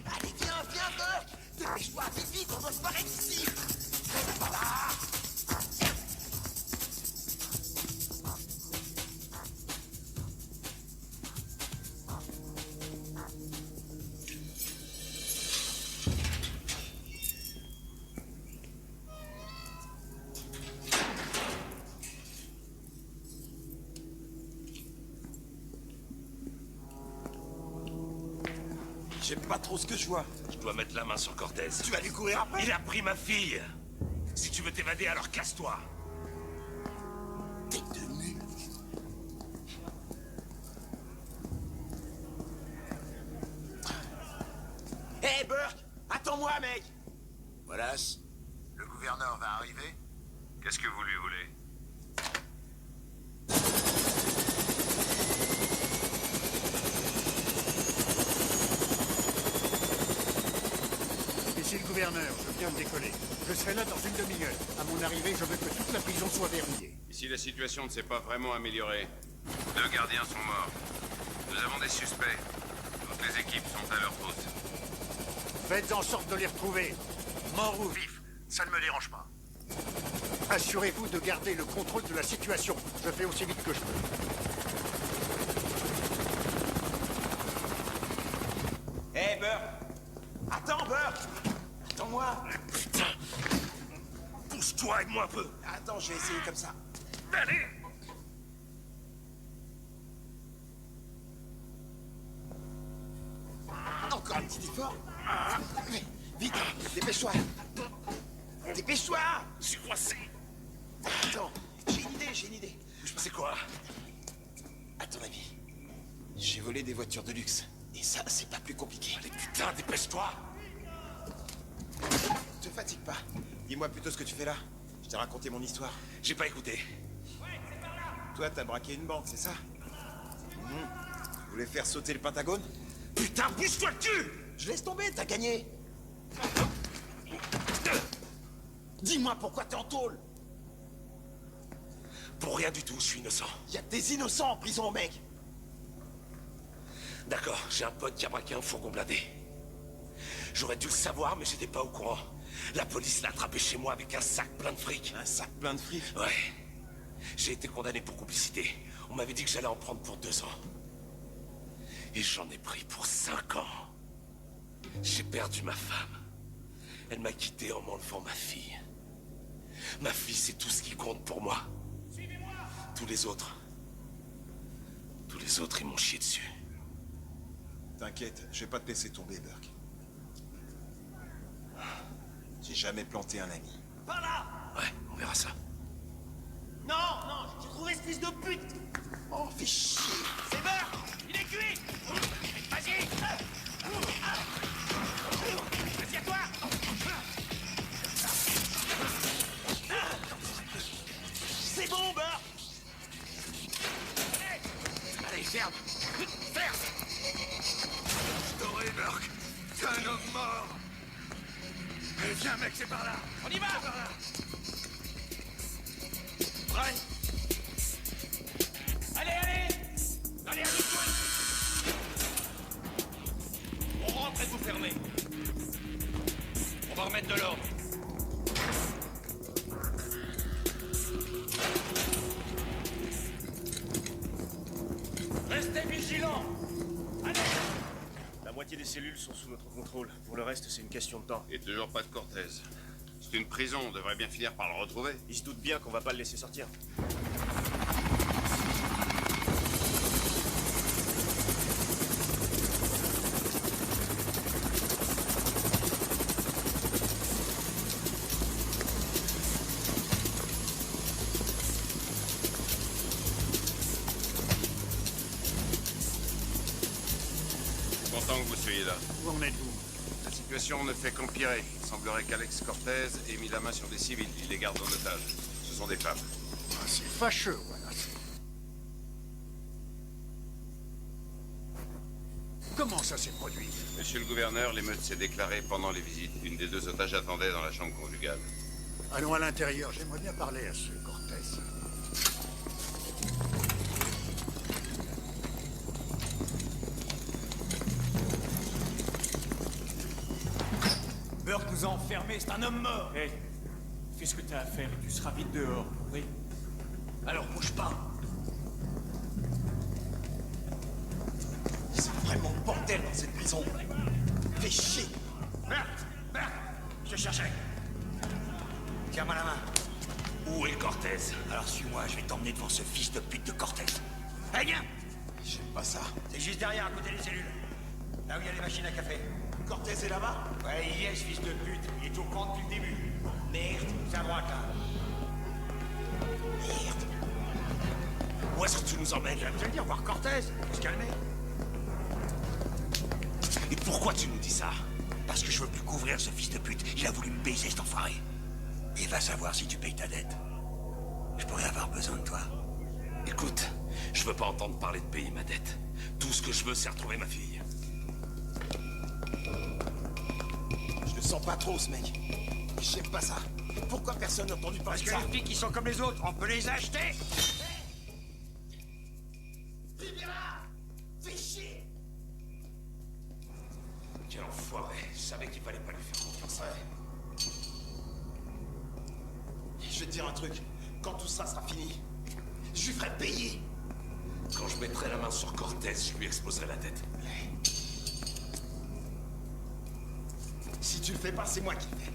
Allez, viens, Burke. Dépêche-toi, vite, on doit se barrer d'ici. Voilà. J'aime pas trop ce que je vois. Je dois mettre la main sur Cortez. Tu vas lui courir après? Il a pris ma fille. Si tu veux t'évader, alors casse-toi. Tête de mule. Hé, Burke! Attends-moi, mec! Wallace, le gouverneur va arriver. Qu'est-ce que vous lui voulez? Ici le gouverneur, je viens de décoller. Je serai là dans une demi-heure. À mon arrivée, je veux que toute la prison soit verrouillée. Ici, la situation ne s'est pas vraiment améliorée. 2 gardiens sont morts. Nous avons des suspects. Toutes les équipes sont à leur poste. Faites en sorte de les retrouver. Mort ou vif, ça ne me dérange pas. Assurez-vous de garder le contrôle de la situation. Je fais aussi vite que je peux. Hé, Burke! Attends, Burke! Attends-moi! Putain! Pousse-toi, aide-moi un peu. Attends, je vais essayer comme ça. Allez! Encore un petit effort. Vite, dépêche-toi. Dépêche-toi! Je suis coincé. Attends, j'ai une idée. C'est quoi? À ton avis, j'ai volé des voitures de luxe. Et ça, c'est pas plus compliqué. Allez, putain, dépêche-toi! Te fatigue pas. Dis-moi plutôt ce que tu fais là. Je t'ai raconté mon histoire. J'ai pas écouté. Toi, t'as braqué une banque, c'est ça? Tu voulais faire sauter le Pentagone? Putain, bouge-toi le cul! Je laisse tomber, t'as gagné. Dis-moi pourquoi t'es en tôle. Pour rien du tout, je suis innocent. Y a des innocents en prison, mec. D'accord, j'ai un pote qui a braqué un fourgon blindé. J'aurais dû le savoir, mais j'étais pas au courant. La police l'a attrapé chez moi avec un sac plein de fric. Un sac plein de fric? Ouais. J'ai été condamné pour complicité. On m'avait dit que j'allais en prendre pour 2 ans. Et j'en ai pris pour 5 ans. J'ai perdu ma femme. Elle m'a quitté en m'enlevant ma fille. Ma fille, c'est tout ce qui compte pour moi. Tous les autres, ils m'ont chié dessus. T'inquiète, je vais pas te laisser tomber, Burke. J'ai jamais planté un ami. Par là! Ouais, on verra ça. Non, j'ai trouvé ce fils de pute! Oh, fais chier! C'est Burke! Il est cuit! Vas-y! Vas-y à toi! C'est bon, Burke! Allez, ferme! Ferme! Je t'aurai, Burke. T'es un homme mort. Allez, viens, mec, c'est par là. On y va! Par là. Prêt? Allez, amuse-toi! On rentre et vous fermez. On va remettre de l'ordre. Restez vigilants! Allez! La moitié des cellules sont sous notre contrôle. Pour le reste, c'est une question de temps. Et toujours pas de Cortez. C'est une prison, on devrait bien finir par le retrouver. Il se doute bien qu'on va pas le laisser sortir. Content que vous soyez là. Où en êtes-vous? La situation ne fait qu'empirer. Il semblerait qu'Alex Cortez ait mis la main sur des civils. Il les garde en otage. Ce sont des femmes. Ah, c'est fâcheux, voilà. Comment ça s'est produit? Monsieur le gouverneur, l'émeute s'est déclarée pendant les visites. Une des 2 otages attendait dans la chambre conjugale. Allons à l'intérieur, j'aimerais bien parler à ce Cortez. Burke nous a enfermés, c'est un homme mort. Hé, fais ce que t'as à faire et tu seras vite dehors, oui? Alors bouge pas. C'est vraiment le bordel dans cette prison. Fais chier! Burke, je te cherchais. Tiens-moi la main. Où est Cortez? Alors suis-moi, je vais t'emmener devant ce fils de pute de Cortez. Allez, viens! J'aime pas ça. C'est juste derrière, à côté des cellules. Là où il y a les machines à café. Cortez est là-bas? Ouais, il y est, ce fils de pute. Il est au camp depuis le début. Merde, c'est à droite, là. Merde. Où est-ce que tu nous emmènes? Je viens de te le dire, voir Cortez. Faut se calmer. Et pourquoi tu nous dis ça? Parce que je veux plus couvrir ce fils de pute. Il a voulu me baiser, cet enfoiré. Et va savoir si tu payes ta dette. Je pourrais avoir besoin de toi. Écoute, je veux pas entendre parler de payer ma dette. Tout ce que je veux, c'est retrouver ma fille. Je le sens pas trop, ce mec. J'aime pas ça. Pourquoi personne n'a entendu parler Parce de que ça? les flics qui sont comme les autres, on peut les acheter. Viens! Fais chier! Quel enfoiré. Je savais qu'il fallait pas lui faire confiance. Je vais te dire un truc. Quand tout ça sera fini, je lui ferai payer. Quand je mettrai la main sur Cortez, je lui exploserai la tête. Si tu le fais pas, c'est moi qui le fais.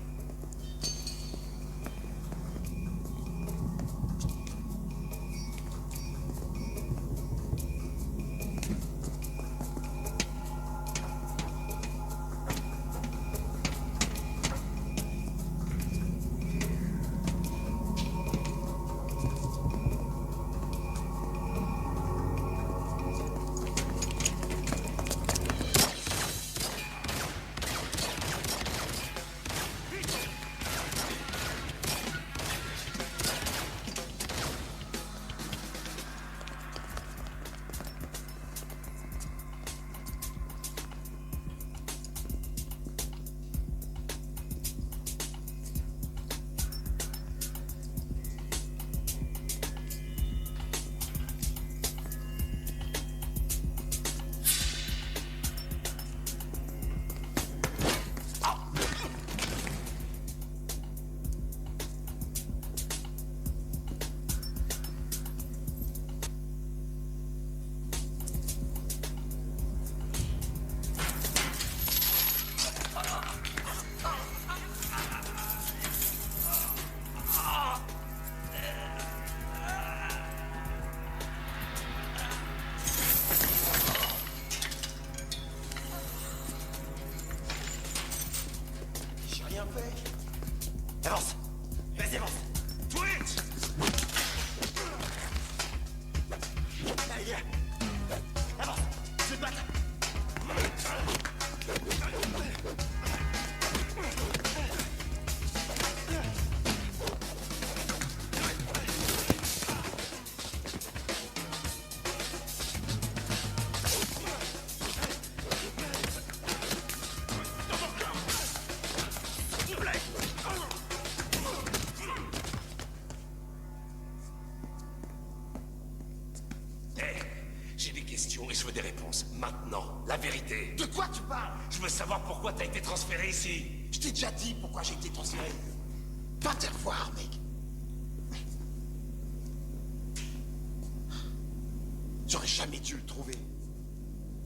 rien fait. Avance. Vas-y, avance. Twitch. Allez, viens. Avance. Je vais te battre. J'ai des questions et je veux des réponses. Maintenant, la vérité. De quoi tu parles? Je veux savoir pourquoi t'as été transféré ici. Je t'ai déjà dit pourquoi j'ai été transféré. Va te revoir, mec. J'aurais jamais dû le trouver.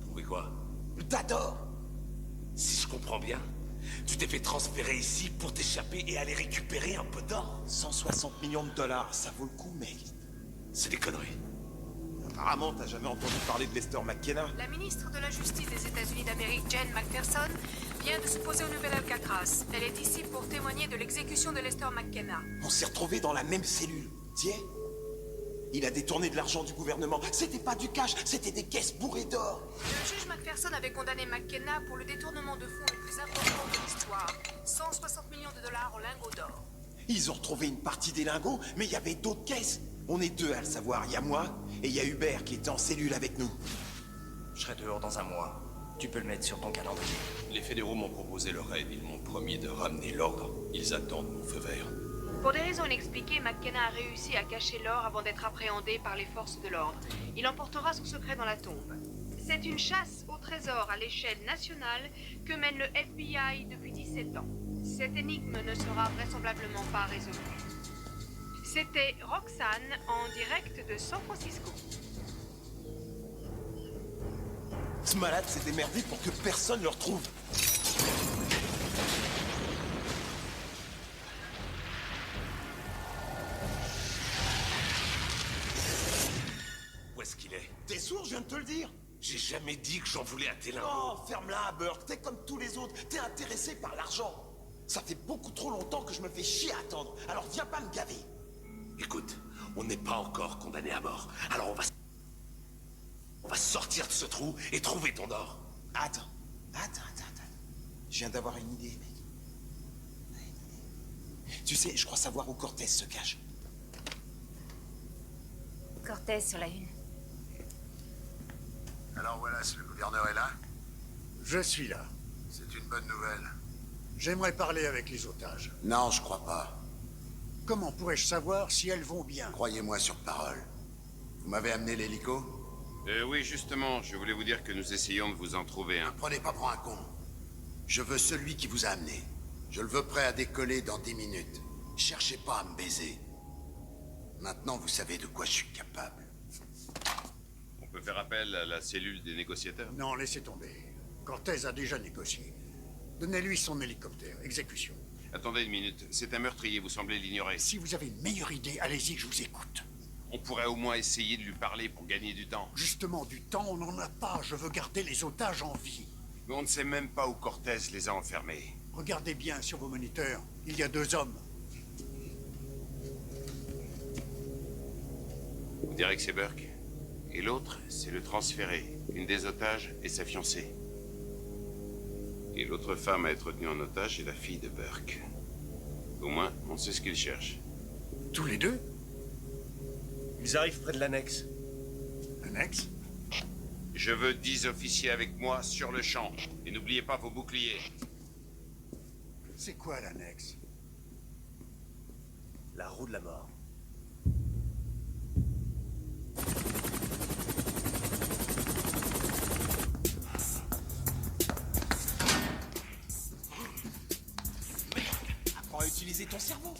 Trouver quoi? T'adore. Si je comprends bien, tu t'es fait transférer ici pour t'échapper et aller récupérer un peu d'or. 160 millions de dollars, ça vaut le coup, mec. C'est des conneries. Apparemment, t'as jamais entendu parler de Lester McKenna? La ministre de la Justice des États-Unis d'Amérique, Jane McPherson, vient de se poser au nouvel Alcatraz. Elle est ici pour témoigner de l'exécution de Lester McKenna. On s'est retrouvés dans la même cellule. Tiens, il a détourné de l'argent du gouvernement. C'était pas du cash, c'était des caisses bourrées d'or. Le juge McPherson avait condamné McKenna pour le détournement de fonds le plus important de l'histoire. 160 millions de dollars en lingots d'or. Ils ont retrouvé une partie des lingots, mais il y avait d'autres caisses. On est deux à le savoir. Il y a moi et il y a Hubert qui était en cellule avec nous. Je serai dehors dans un mois. Tu peux le mettre sur ton calendrier. Les fédéraux m'ont proposé le raid. Ils m'ont promis de ramener l'ordre. Ils attendent mon feu vert. Pour des raisons inexpliquées, McKenna a réussi à cacher l'or avant d'être appréhendé par les forces de l'ordre. Il emportera son secret dans la tombe. C'est une chasse au trésor à l'échelle nationale que mène le FBI depuis 17 ans. Cette énigme ne sera vraisemblablement pas résolue. C'était Roxane en direct de San Francisco. Ce malade s'est démerdé pour que personne le retrouve. Où est-ce qu'il est? T'es sourd, je viens de te le dire. J'ai jamais dit que j'en voulais à tes lingots. Non, ferme-la, Burke. T'es comme tous les autres. T'es intéressé par l'argent. Ça fait beaucoup trop longtemps que je me fais chier à attendre. Alors viens pas me gaver. Écoute, on n'est pas encore condamné à mort. Alors on va sortir de ce trou et trouver ton or. Attends. Je viens d'avoir une idée, mec. Tu sais, je crois savoir où Cortez se cache. Cortez sur la une. Alors voilà, le gouverneur est là? Je suis là. C'est une bonne nouvelle. J'aimerais parler avec les otages. Non, je crois pas. Comment pourrais-je savoir si elles vont bien? Croyez-moi sur parole. Vous m'avez amené l'hélico? Oui, justement, je voulais vous dire que nous essayons de vous en trouver un. Prenez pas pour un con. Je veux celui qui vous a amené. Je le veux prêt à décoller dans 10 minutes. Cherchez pas à me baiser. Maintenant, vous savez de quoi je suis capable. On peut faire appel à la cellule des négociateurs? Non, laissez tomber. Cortez a déjà négocié. Donnez-lui son hélicoptère. Exécution. Attendez une minute, c'est un meurtrier, vous semblez l'ignorer. Si vous avez une meilleure idée, allez-y, je vous écoute. On pourrait au moins essayer de lui parler pour gagner du temps. Justement, du temps, on n'en a pas. Je veux garder les otages en vie. Mais on ne sait même pas où Cortez les a enfermés. Regardez bien sur vos moniteurs. Il y a 2 hommes. On dirait que c'est Burke. Et l'autre, c'est le transféré. Une des otages est sa fiancée. Et l'autre femme à être tenue en otage est la fille de Burke. Au moins, on sait ce qu'il cherche. Tous les deux? Ils arrivent près de l'annexe. Annexe? Je veux 10 officiers avec moi sur le champ. Et n'oubliez pas vos boucliers. C'est quoi l'annexe? La roue de la mort. Apprends à utiliser ton cerveau.